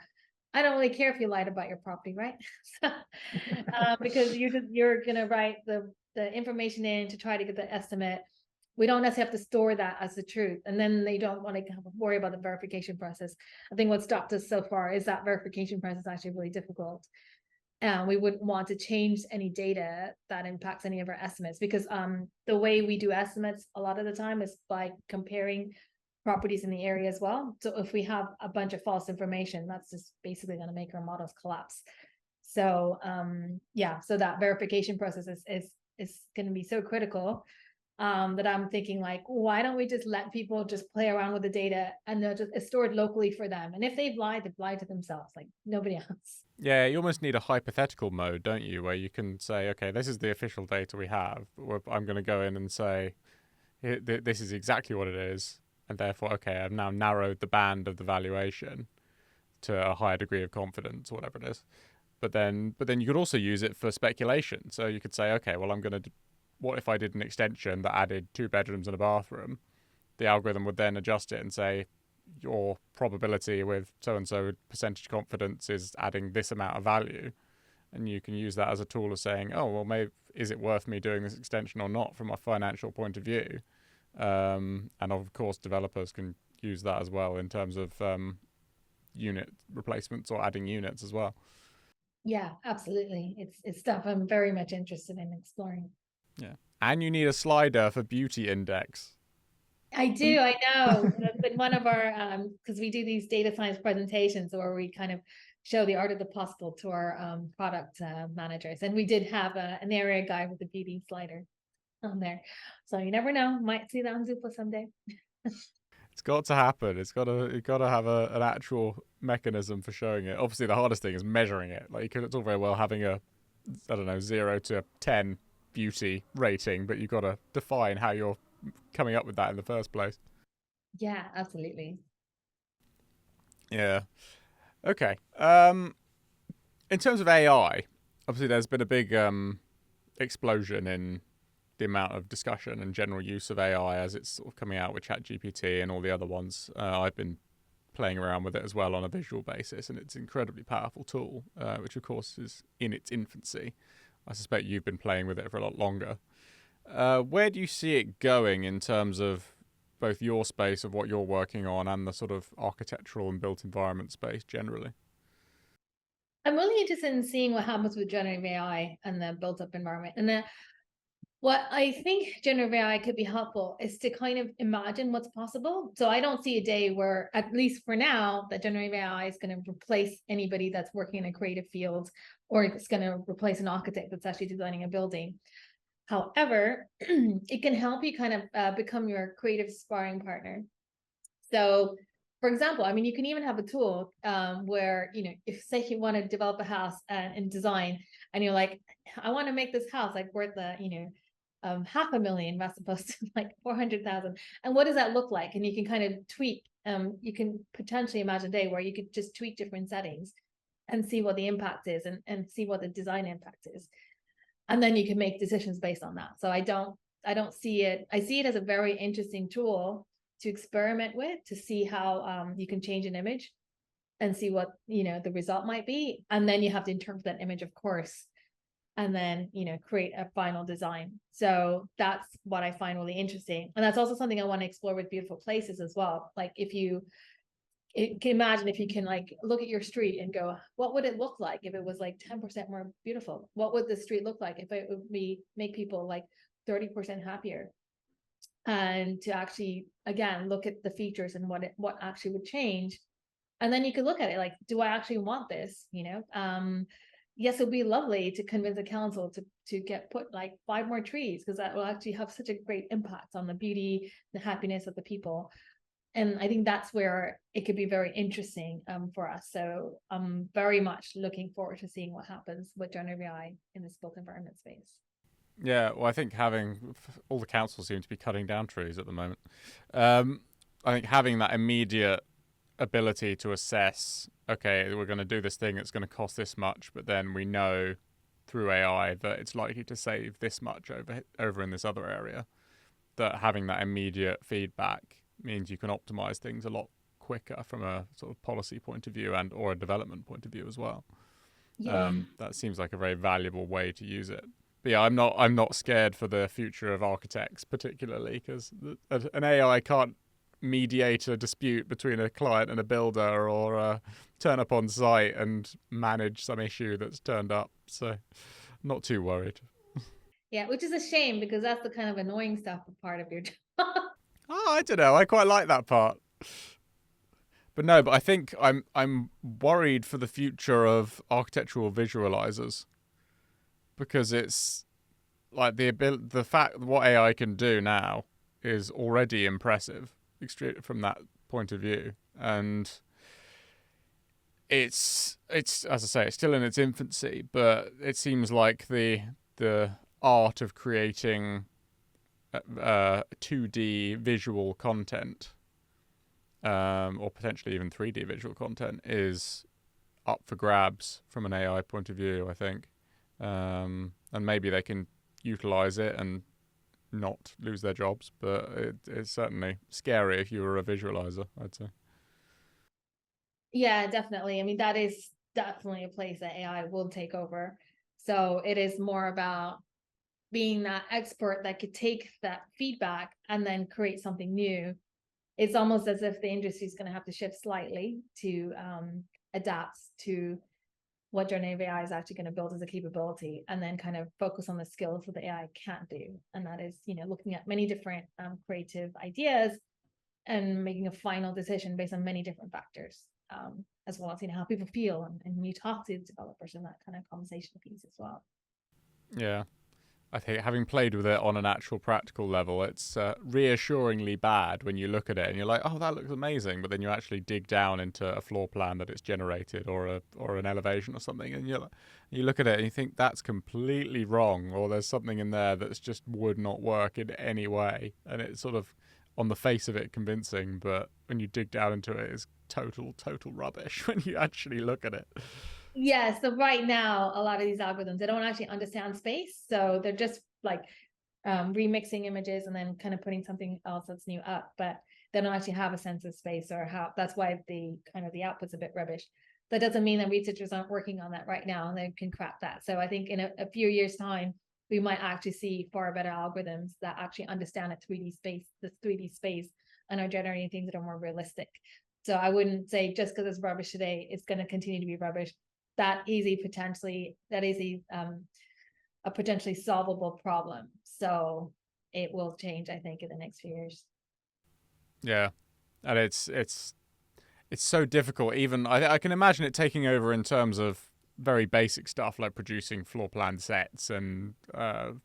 I don't really care if you lied about your property, right? Because you're going to write the information in to try to get the estimate. We don't necessarily have to store that as the truth. And then they don't want to worry about the verification process. I think what stopped us so far is that verification process is actually really difficult. And we wouldn't want to change any data that impacts any of our estimates, because the way we do estimates a lot of the time is by comparing properties in the area as well. So if we have a bunch of false information, that's just basically going to make our models collapse. So so that verification process is going to be so critical. That I'm thinking like, why don't we just let people just play around with the data, and it's stored locally for them. And if they've lied to themselves, like nobody else. Yeah, you almost need a hypothetical mode, don't you, where you can say, okay, this is the official data we have, but I'm going to go in and say, this is exactly what it is, and therefore, okay, I've now narrowed the band of the valuation to a higher degree of confidence, or whatever it is. But then you could also use it for speculation. So you could say, okay, well, what if I did an extension that added 2 bedrooms and a bathroom? The algorithm would then adjust it and say, your probability with so-and-so percentage confidence is adding this amount of value. And you can use that as a tool of saying, oh, well, maybe is it worth me doing this extension or not from a financial point of view? And of course, developers can use that as well in terms of unit replacements or adding units as well. Yeah, absolutely. It's stuff I'm very much interested in exploring. Yeah. And you need a slider for beauty index. I do, I know. That's been one of our, because we do these data science presentations where we kind of show the art of the possible to our product managers. And we did have an area guide with the beauty slider on there. So you never know, might see that on Zoopla someday. It's got to happen. It's got to have an actual mechanism for showing it. Obviously, the hardest thing is measuring it. Like, it's all very well having a, 0 to 10 beauty rating, but you've got to define how you're coming up with that in the first place. Yeah, absolutely. Yeah. Okay. In terms of AI, obviously there's been a big explosion in the amount of discussion and general use of AI as it's sort of coming out with ChatGPT and all the other ones. I've been playing around with it as well on a visual basis, and it's an incredibly powerful tool, which of course is in its infancy. I suspect you've been playing with it for a lot longer. Where do you see it going in terms of both your space of what you're working on and the sort of architectural and built environment space generally? I'm really interested in seeing what happens with generative AI and the built up environment. And what I think generative AI could be helpful is to kind of imagine what's possible. So I don't see a day where, at least for now, that generative AI is going to replace anybody that's working in a creative field, or it's going to replace an architect that's actually designing a building. However, it can help you kind of become your creative sparring partner. So, for example, I mean, you can even have a tool where, if say you want to develop a house and design, and you're like, I want to make this house like worth $500,000 as opposed to like 400,000. And what does that look like? And you can kind of tweak. You can potentially imagine a day where you could just tweak different settings and see what the impact is and see what the design impact is. And then you can make decisions based on that. So I don't see it. I see it as a very interesting tool to experiment with, to see how you can change an image and see what, the result might be. And then you have to interpret that image, of course, and then, create a final design. So that's what I find really interesting. And that's also something I want to explore with Beautiful Places as well. Like if you can imagine, if you can like look at your street and go, what would it look like if it was like 10% more beautiful? What would the street look like if it would make people like 30% happier? And to actually, again, look at the features and what actually would change. And then you could look at it like, do I actually want this? Yes, it would be lovely to convince a council to get put like 5 more trees, because that will actually have such a great impact on the beauty, the happiness of the people. And I think that's where it could be very interesting for us. So I'm very much looking forward to seeing what happens with generative AI in this built environment space. Yeah, well, I think all the councils seem to be cutting down trees at the moment. I think having that immediate ability to assess, okay, we're going to do this thing, it's going to cost this much, but then we know through AI that it's likely to save this much over in this other area, that having that immediate feedback means you can optimize things a lot quicker from a sort of policy point of view and or a development point of view as well. Yeah. That seems like a very valuable way to use it. But yeah, I'm not scared for the future of architects particularly, because an AI can't mediate a dispute between a client and a builder, or turn up on site and manage some issue that's turned up. So not too worried. Yeah, which is a shame, because that's the kind of annoying stuff part of your job. Oh, I don't know. I quite like that part. But no, but I think I'm worried for the future of architectural visualizers, because it's like the fact that what AI can do now is already impressive from that point of view, and it's as I say, it's still in its infancy, but it seems like the art of creating 2D visual content, or potentially even 3D visual content, is up for grabs from an AI point of view, I think. And maybe they can utilize it and not lose their jobs, but it's certainly scary if you were a visualizer, I'd say. Yeah, definitely. I mean, that is definitely a place that AI will take over. So it is more about being that expert that could take that feedback and then create something new. It's almost as if the industry is going to have to shift slightly to adapt to what generative AI is actually going to build as a capability, and then kind of focus on the skills that the AI can't do. And that is, looking at many different creative ideas and making a final decision based on many different factors, as well as, how people feel and you talk to developers and that kind of conversation piece as well. Yeah. I think having played with it on an actual practical level, it's reassuringly bad when you look at it and you're like, oh, that looks amazing. But then you actually dig down into a floor plan that it's generated, or an elevation or something, and you look at it and you think that's completely wrong, or there's something in there that's just would not work in any way. And it's sort of on the face of it convincing, but when you dig down into it, it's total rubbish when you actually look at it. Yeah, so right now, a lot of these algorithms, they don't actually understand space. So they're just like remixing images and then kind of putting something else that's new up, but they don't actually have a sense of space, or how. That's why the output's a bit rubbish. That doesn't mean that researchers aren't working on that right now and they can crack that. So I think in a few years' time, we might actually see far better algorithms that actually understand the 3D space, and are generating things that are more realistic. So I wouldn't say just because it's rubbish today, it's going to continue to be rubbish. That is a potentially solvable problem. So it will change, I think, in the next few years. Yeah, and it's so difficult. Even I can imagine it taking over in terms of very basic stuff like producing floor plan sets and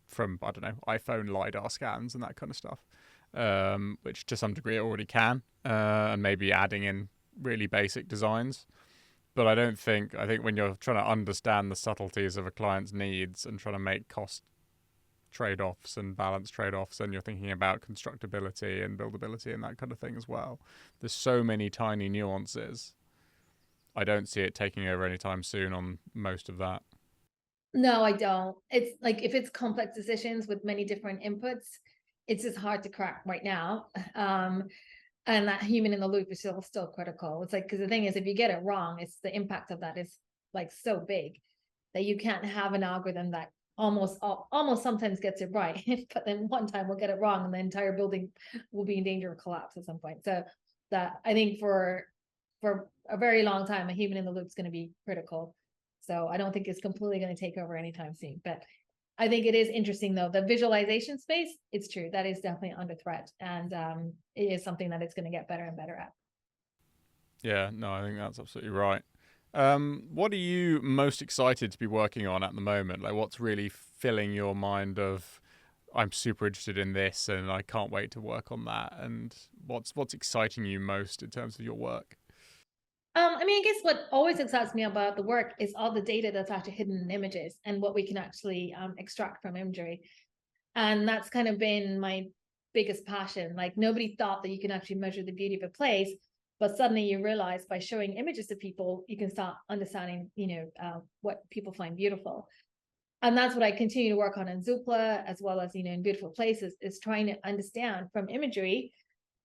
from, I don't know, iPhone LiDAR scans and that kind of stuff, which to some degree it already can, and maybe adding in really basic designs. But I think when you're trying to understand the subtleties of a client's needs and trying to make cost trade-offs and balance trade-offs, and you're thinking about constructability and buildability and that kind of thing as well, there's so many tiny nuances. I don't see it taking over anytime soon on most of that. No, I don't. It's like if it's complex decisions with many different inputs, it's just hard to crack right now. And that human in the loop is still critical. It's like, because the thing is, if you get it wrong, it's the impact of that is like so big that you can't have an algorithm that almost sometimes gets it right, but then one time we'll get it wrong and the entire building will be in danger of collapse at some point. So that, I think for a very long time, a human in the loop is going to be critical. So I don't think it's completely going to take over anytime soon. But I think it is interesting, though, the visualization space, it's true, that is definitely under threat. And it is something that it's going to get better and better at. Yeah, no, I think that's absolutely right. What are you most excited to be working on at the moment? Like, what's really filling your mind of, I'm super interested in this and I can't wait to work on that? And what's exciting you most in terms of your work? I mean, I guess what always excites me about the work is all the data that's actually hidden in images and what we can actually extract from imagery. And that's kind of been my biggest passion. Like, nobody thought that you can actually measure the beauty of a place, but suddenly you realize by showing images to people, you can start understanding, what people find beautiful. And that's what I continue to work on in Zoopla, as well as, in Beautiful Places, is trying to understand from imagery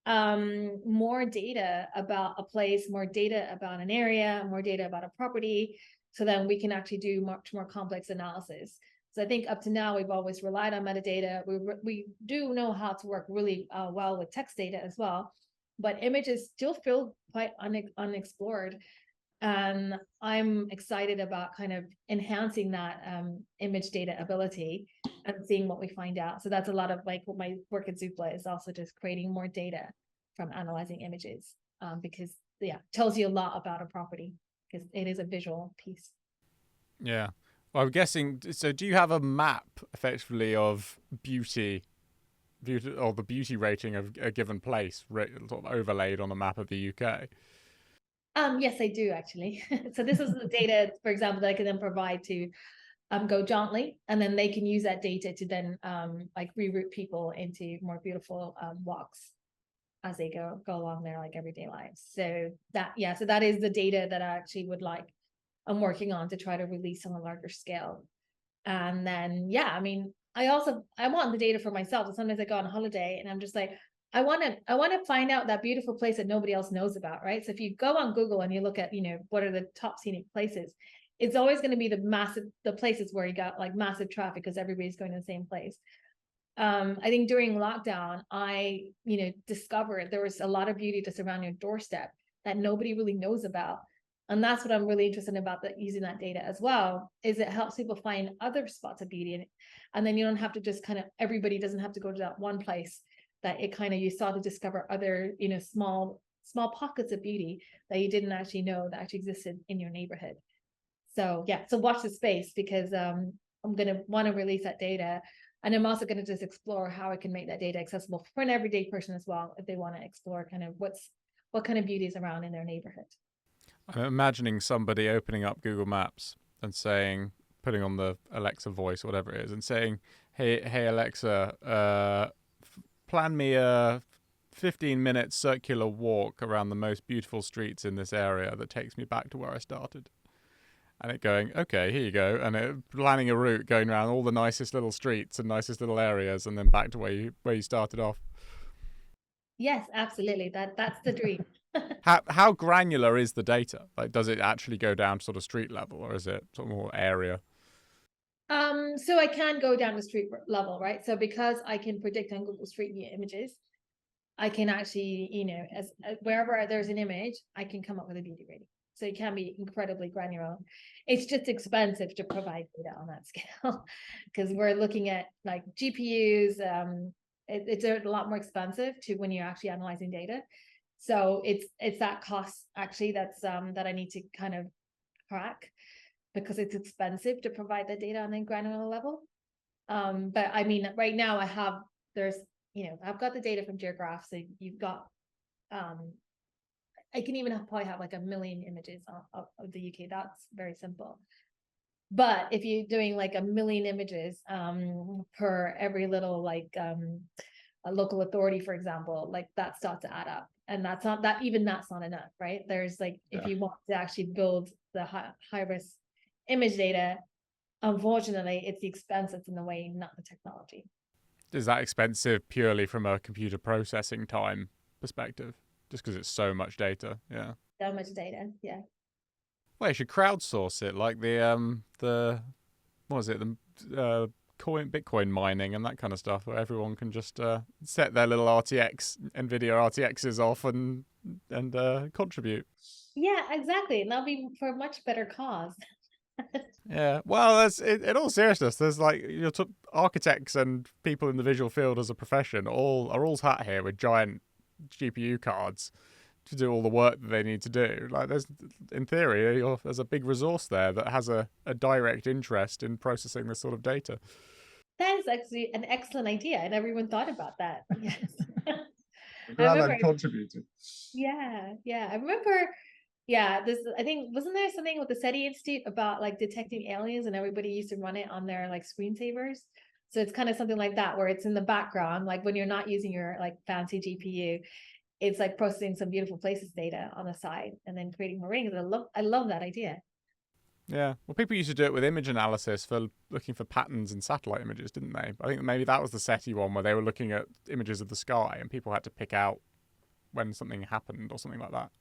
more data about a place, more data about an area, more data about a property, so then we can actually do much more complex analysis. So I think up to now, we've always relied on metadata. We do know how to work really well with text data as well, but images still feel quite unexplored. And I'm excited about kind of enhancing that image data ability and seeing what we find out. So that's a lot of like what my work at Zoopla is, also just creating more data from analyzing images, because it tells you a lot about a property because it is a visual piece. Yeah. Well, I'm guessing, so do you have a map effectively of beauty or the beauty rating of a given place sort of overlaid on a map of the UK? Yes, I do actually. So this is the data, for example, that I can then provide to Go Jauntly, and then they can use that data to then like reroute people into more beautiful walks as they go along their like everyday lives. So that is the data that I actually I'm working on to try to release on a larger scale. And then I mean, I want the data for myself. And sometimes I go on holiday and I'm just like, I want to find out that beautiful place that nobody else knows about, right? So if you go on Google and you look at, what are the top scenic places, it's always going to be the places where you got like massive traffic because everybody's going to the same place. I think during lockdown, I, discovered there was a lot of beauty just around your doorstep that nobody really knows about. And that's what I'm really interested in about using that data as well, is it helps people find other spots of beauty. And then you don't have to just everybody doesn't have to go to that one place, that it you start to discover other, small pockets of beauty that you didn't actually know that actually existed in your neighborhood. So so watch the space, because I'm going to want to release that data. And I'm also going to just explore how I can make that data accessible for an everyday person as well, if they want to explore what kind of beauty is around in their neighborhood. I'm imagining somebody opening up Google Maps and putting on the Alexa voice or whatever it is, and saying, hey Alexa, plan me a 15-minute circular walk around the most beautiful streets in this area that takes me back to where I started. And it going, okay, here you go. And it planning a route going around all the nicest little streets and nicest little areas, and then back to where you started off. Yes, absolutely. That's the dream. How granular is the data? Like, does it actually go down to sort of street level, or is it sort of more area? So I can go down to street level, right? So because I can predict on Google Street View images, I can actually, as wherever there's an image, I can come up with a beauty rating. So it can be incredibly granular. It's just expensive to provide data on that scale because we're looking at like GPUs. It's a lot more expensive when you're actually analyzing data. So it's that cost actually that I need to kind of crack. because it's expensive to provide the data on a granular level. But I mean, right now I've got the data from GeoGraph, so you've got, I can even probably have like 1 million images of the UK. That's very simple. But if you're doing like 1 million images per every little a local authority, for example, like that starts to add up. And that's not enough, right? There's if you want to actually build the high risk image data, unfortunately, it's the expense that's in the way, not the technology. Is that expensive purely from a computer processing time perspective? Just because it's so much data, yeah. So much data, yeah. Well, you should crowdsource it, like the what was it, the Bitcoin mining and that kind of stuff, where everyone can just set their little NVIDIA RTXs off and contribute. Yeah, exactly. And that'll be for a much better cause. Yeah, well, that's in all seriousness. There's architects and people in the visual field as a profession are all sat here with giant GPU cards to do all the work that they need to do. Like, there's, in theory, there's a big resource there that has a direct interest in processing this sort of data. That is actually an excellent idea, and everyone thought about that. Yes. I'm glad I've contributed. Yeah, I remember. Yeah, I think, wasn't there something with the SETI Institute about like detecting aliens, and everybody used to run it on their like screensavers? So it's kind of something like that, where it's in the background, like when you're not using your like fancy GPU, it's like processing some Beautiful Places data on the side and then creating more rings. I love that idea. Yeah, well, people used to do it with image analysis for looking for patterns in satellite images, didn't they? I think maybe that was the SETI one, where they were looking at images of the sky and people had to pick out when something happened or something like that.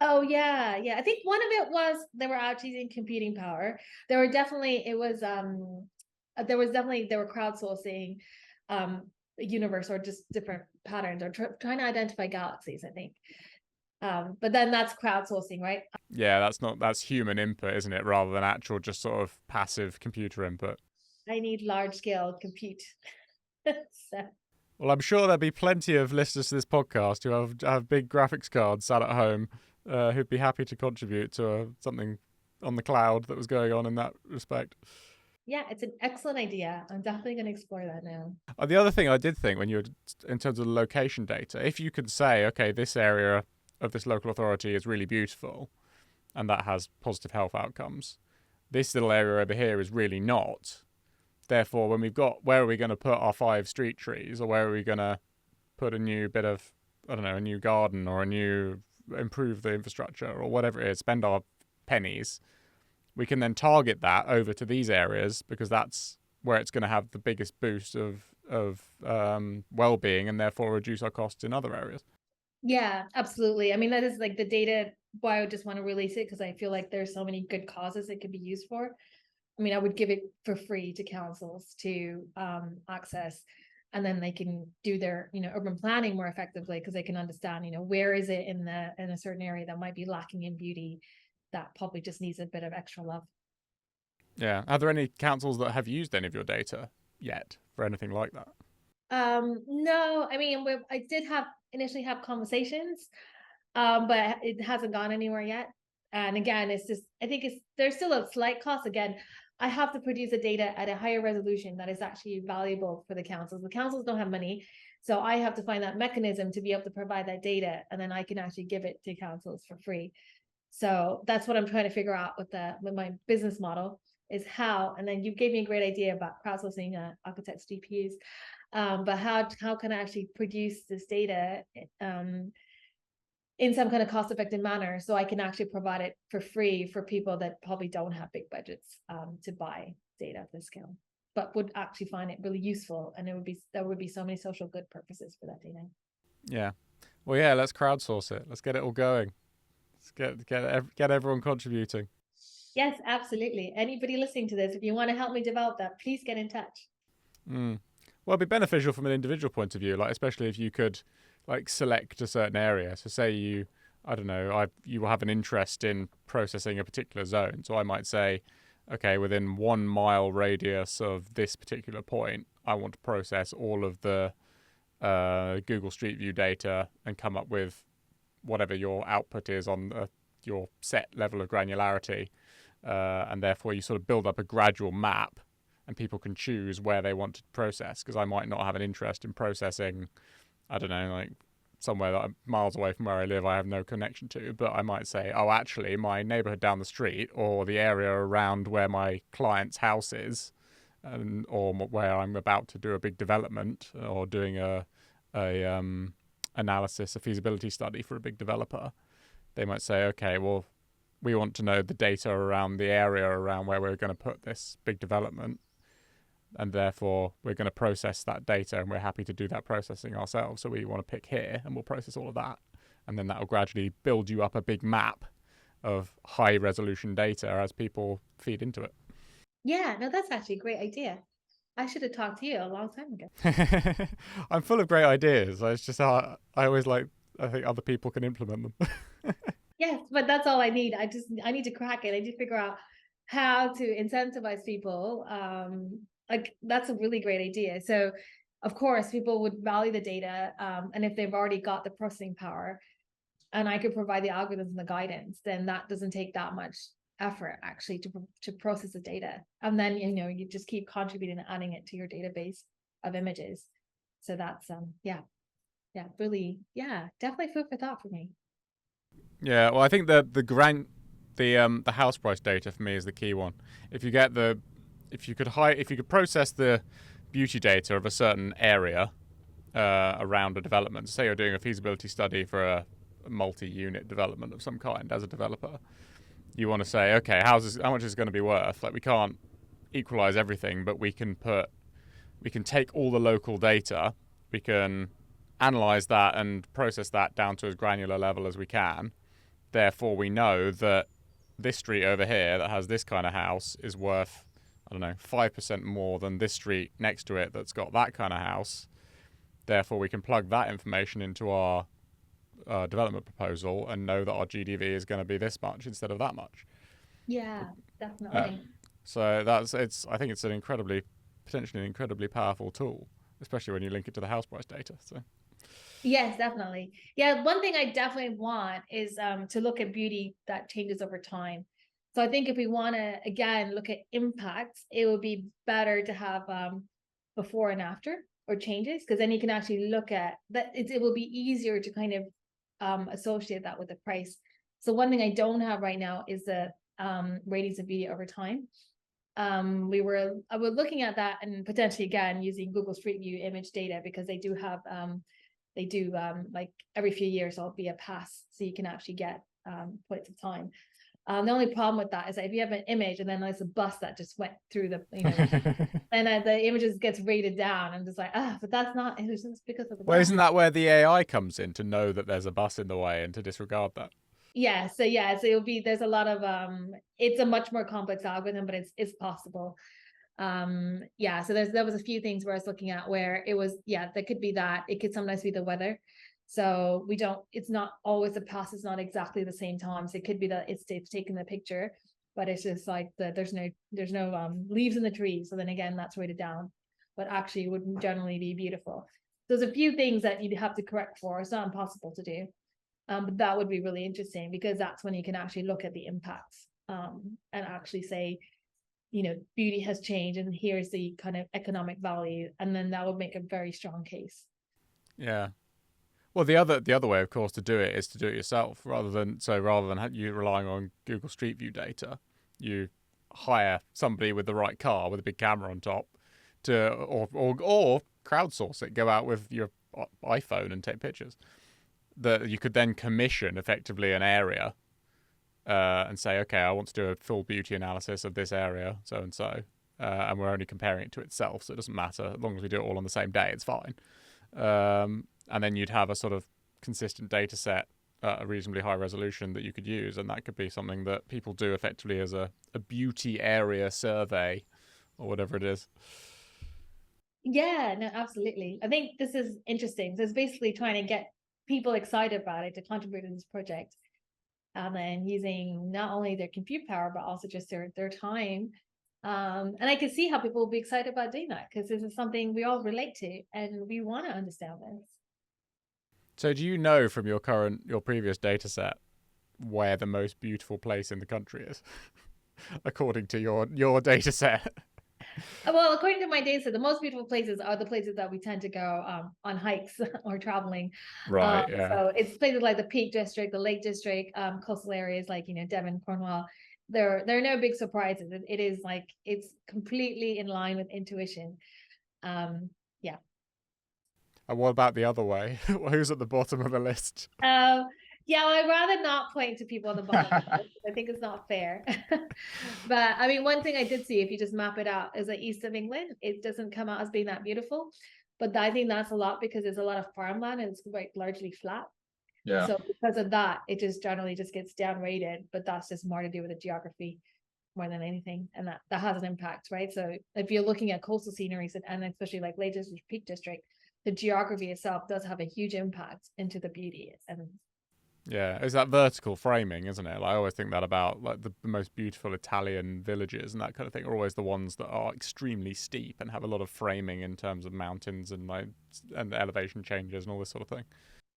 Oh yeah. I think one of it was they were out using computing power. They were crowdsourcing the universe, or just different patterns, or trying to identify galaxies, I think. But then that's crowdsourcing, right? Yeah, that's human input, isn't it, rather than actual just sort of passive computer input. I need large scale compute. So. Well, I'm sure there'll be plenty of listeners to this podcast who have big graphics cards sat at home who'd be happy to contribute to something on the cloud that was going on in that respect. Yeah, it's an excellent idea. I'm definitely going to explore that now. The other thing I did think, when you're in terms of location data, if you could say, okay, this area of this local authority is really beautiful and that has positive health outcomes, this little area over here is really not. Therefore, when we've got, where are we going to put our 5 street trees, or where are we going to put a new bit of, I don't know, a new garden, or improve the infrastructure, or whatever it is, spend our pennies, we can then target that over to these areas, because that's where it's going to have the biggest boost of well-being, and therefore reduce our costs in other areas. Yeah, absolutely. I mean, that is like the data, why I would just want to release it, because I feel like there's so many good causes it could be used for. I mean, I would give it for free to councils to access, and then they can do their, urban planning more effectively, because they can understand, where is it in a certain area that might be lacking in beauty, that probably just needs a bit of extra love. Yeah. Are there any councils that have used any of your data yet for anything like that? No, I mean, I did initially have conversations, but it hasn't gone anywhere yet. And again, it's just, I think there's still a slight cost. Again, I have to produce the data at a higher resolution that is actually valuable for the councils. The councils don't have money, so I have to find that mechanism to be able to provide that data, and then I can actually give it to councils for free. So that's what I'm trying to figure out with my business model, is how. And then you gave me a great idea about crowdsourcing architects' GPUs, but how can I actually produce this data in some kind of cost-effective manner, so I can actually provide it for free for people that probably don't have big budgets to buy data at this scale, but would actually find it really useful, and there would be so many social good purposes for that data. Yeah. Well, yeah, let's crowdsource it. Let's get it all going. Let's get everyone contributing. Yes, absolutely. Anybody listening to this, if you want to help me develop that, please get in touch. Well, it'd be beneficial from an individual point of view, like especially if you could select a certain area. So say you will have an interest in processing a particular zone. So I might say, okay, within 1 mile radius of this particular point, I want to process all of the Google Street View data and come up with whatever your output is on your set level of granularity. and therefore you sort of build up a gradual map, and people can choose where they want to process. Because I might not have an interest in processing, I don't know, like somewhere that I'm miles away from where I live, I have no connection to, but I might say, oh, actually, my neighborhood down the street or the area around where my client's house is, or where I'm about to do a big development or doing a analysis, a feasibility study for a big developer, they might say, okay, well, we want to know the data around the area around where we're going to put this big development, and therefore we're going to process that data, and we're happy to do that processing ourselves. So we want to pick here, and we'll process all of that, and then that will gradually build you up a big map of high resolution data as people feed into it. Yeah, no, that's actually a great idea. I should have talked to you a long time ago. I'm full of great ideas. It's just I always like, I think other people can implement them. Yes, but that's all I need. I need to crack it. I need to figure out how to incentivize people. Like that's a really great idea. So of course people would value the data. And if they've already got the processing power and I could provide the algorithms and the guidance, then that doesn't take that much effort actually to process the data. And then, you just keep contributing and adding it to your database of images. So that's, really, definitely food for thought for me. Yeah, well, I think the house price data for me is the key one. If you could process the beauty data of a certain area around a development, say you're doing a feasibility study for a multi-unit development of some kind as a developer, you want to say, okay, how much is it going to be worth? Like, we can't equalize everything, but we can take all the local data, we can analyze that and process that down to as granular level as we can. Therefore, we know that this street over here that has this kind of house is worth, I don't know, 5% more than this street next to it that's got that kind of house. Therefore, we can plug that information into our development proposal and know that our GDV is going to be this much instead of that much. Yeah, definitely. So I think it's potentially an incredibly powerful tool, especially when you link it to the house price data. So. Yes, definitely. Yeah, one thing I definitely want is to look at beauty that changes over time. So I think if we want to, again, look at impacts, it would be better to have before and after or changes, because then you can actually look at that. It will be easier to kind of associate that with the price. So one thing I don't have right now is the ratings of beauty over time. I was looking at that and potentially, again, using Google Street View image data, because they do have like every few years there'll be a pass, so you can actually get points of time. The only problem with that is that if you have an image and then there's a bus that just went through the, and the images gets rated down, I'm just like, but that's not, it was just because of the Well, bus. isn't that where the AI comes in, to know that there's a bus in the way and to disregard that? Yeah, so there's a lot of it's a much more complex algorithm, but it's possible. So there was a few things where I was looking at where it was, there could be that, it could sometimes be the weather. So it's not always the pass is not exactly the same time. So it could be that it's taking the picture, but it's just like there's no leaves in the trees. So then again, that's rated down, but actually it would generally be beautiful. There's a few things that you'd have to correct for. It's not impossible to do. But that would be really interesting, because that's when you can actually look at the impacts and actually say, beauty has changed and here's the kind of economic value, and then that would make a very strong case. Yeah. Well, the other way, of course, to do it is to do it yourself, rather than you relying on Google Street View data, you hire somebody with the right car with a big camera on top or crowdsource it, go out with your iPhone and take pictures. That you could then commission effectively an area and say, okay, I want to do a full beauty analysis of this area, so and so, and we're only comparing it to itself, so it doesn't matter, as long as we do it all on the same day, it's fine. And then you'd have a sort of consistent data set at a reasonably high resolution that you could use, and that could be something that people do effectively as a beauty area survey or whatever it is. Yeah, no, absolutely. I think this is interesting. So it's basically trying to get people excited about it to contribute to this project, and then using not only their compute power but also just their time. And I can see how people will be excited about doing that, because this is something we all relate to and we want to understand this. So do you know from your previous data set where the most beautiful place in the country is? according to your data set. Well, according to my data, the most beautiful places are the places that we tend to go on hikes or traveling. Right. Yeah. So it's places like the Peak District, the Lake District, coastal areas like, Devon, Cornwall. There are no big surprises. It is like, it's completely in line with intuition. Yeah. And what about the other way? Who's at the bottom of the list? Yeah, well, I'd rather not point to people on the bottom. I think it's not fair. But I mean, one thing I did see, if you just map it out, is the east of England. It doesn't come out as being that beautiful, but I think that's a lot because there's a lot of farmland and it's quite largely flat. Yeah. So because of that, it just generally just gets downrated, but that's just more to do with the geography more than anything. And that has an impact, right? So if you're looking at coastal sceneries and especially like Lake District, Peak District, the geography itself does have a huge impact into the beauty. And yeah, it's that vertical framing, isn't it? Like, I always think that about like the most beautiful Italian villages and that kind of thing are always the ones that are extremely steep and have a lot of framing in terms of mountains and and elevation changes and all this sort of thing.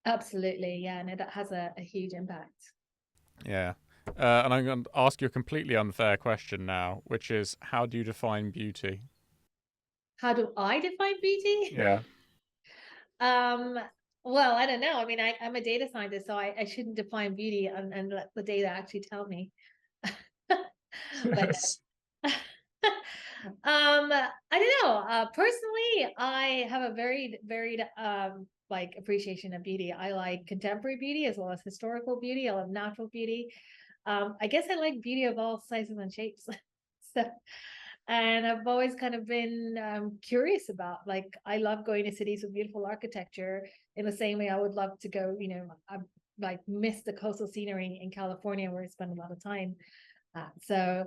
Absolutely, yeah, no, that has a huge impact. Yeah, and I'm going to ask you a completely unfair question now, which is, how do you define beauty? How do I define beauty? Yeah. Well, I don't know. I mean, I'm a data scientist, so I shouldn't define beauty and let the data actually tell me. Yes. I don't know. Personally, I have a very varied like appreciation of beauty. I like contemporary beauty as well as historical beauty. I love natural beauty. I guess I like beauty of all sizes and shapes. So, and I've always kind of been curious about, like, I love going to cities with beautiful architecture in the same way I would love to go, I like miss the coastal scenery in California where I spend a lot of time. So,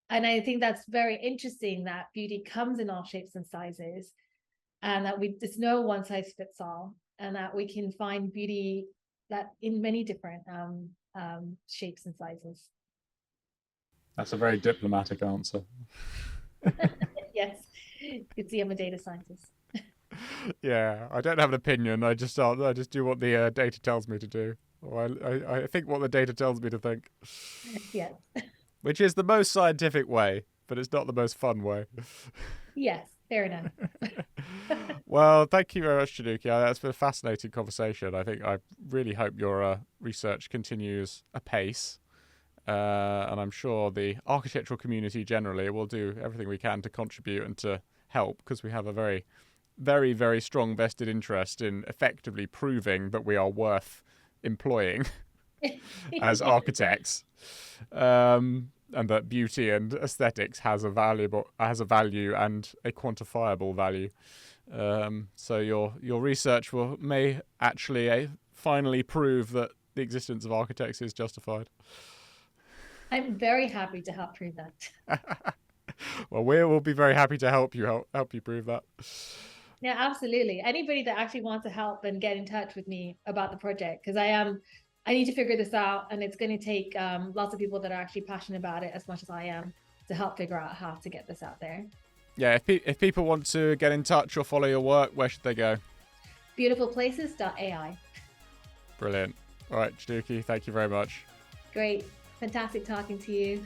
and I think that's very interesting that beauty comes in all shapes and sizes, and that there's no one size fits all, and that we can find beauty that in many different shapes and sizes. That's a very diplomatic answer. Yes, you can see I'm a data scientist. Yeah, I don't have an opinion. I just do what the data tells me to do. Or I think what the data tells me to think. Yes. Which is the most scientific way, but it's not the most fun way. Yes, fair enough. Well, thank you very much, Chanuki. That's been a fascinating conversation. I really hope your research continues apace. And I'm sure the architectural community generally will do everything we can to contribute and to help, because we have a very, very, very strong vested interest in effectively proving that we are worth employing as architects, and that beauty and aesthetics has a value and a quantifiable value. So your research may actually finally prove that the existence of architects is justified. I'm very happy to help prove that. Well, we will be very happy to help you prove that. Yeah, absolutely. Anybody that actually wants to help and get in touch with me about the project, because I need to figure this out, and it's going to take lots of people that are actually passionate about it as much as I am to help figure out how to get this out there. Yeah, if people want to get in touch or follow your work, where should they go? Beautifulplaces.ai. Brilliant. All right, Chanuki, thank you very much. Great. Fantastic talking to you.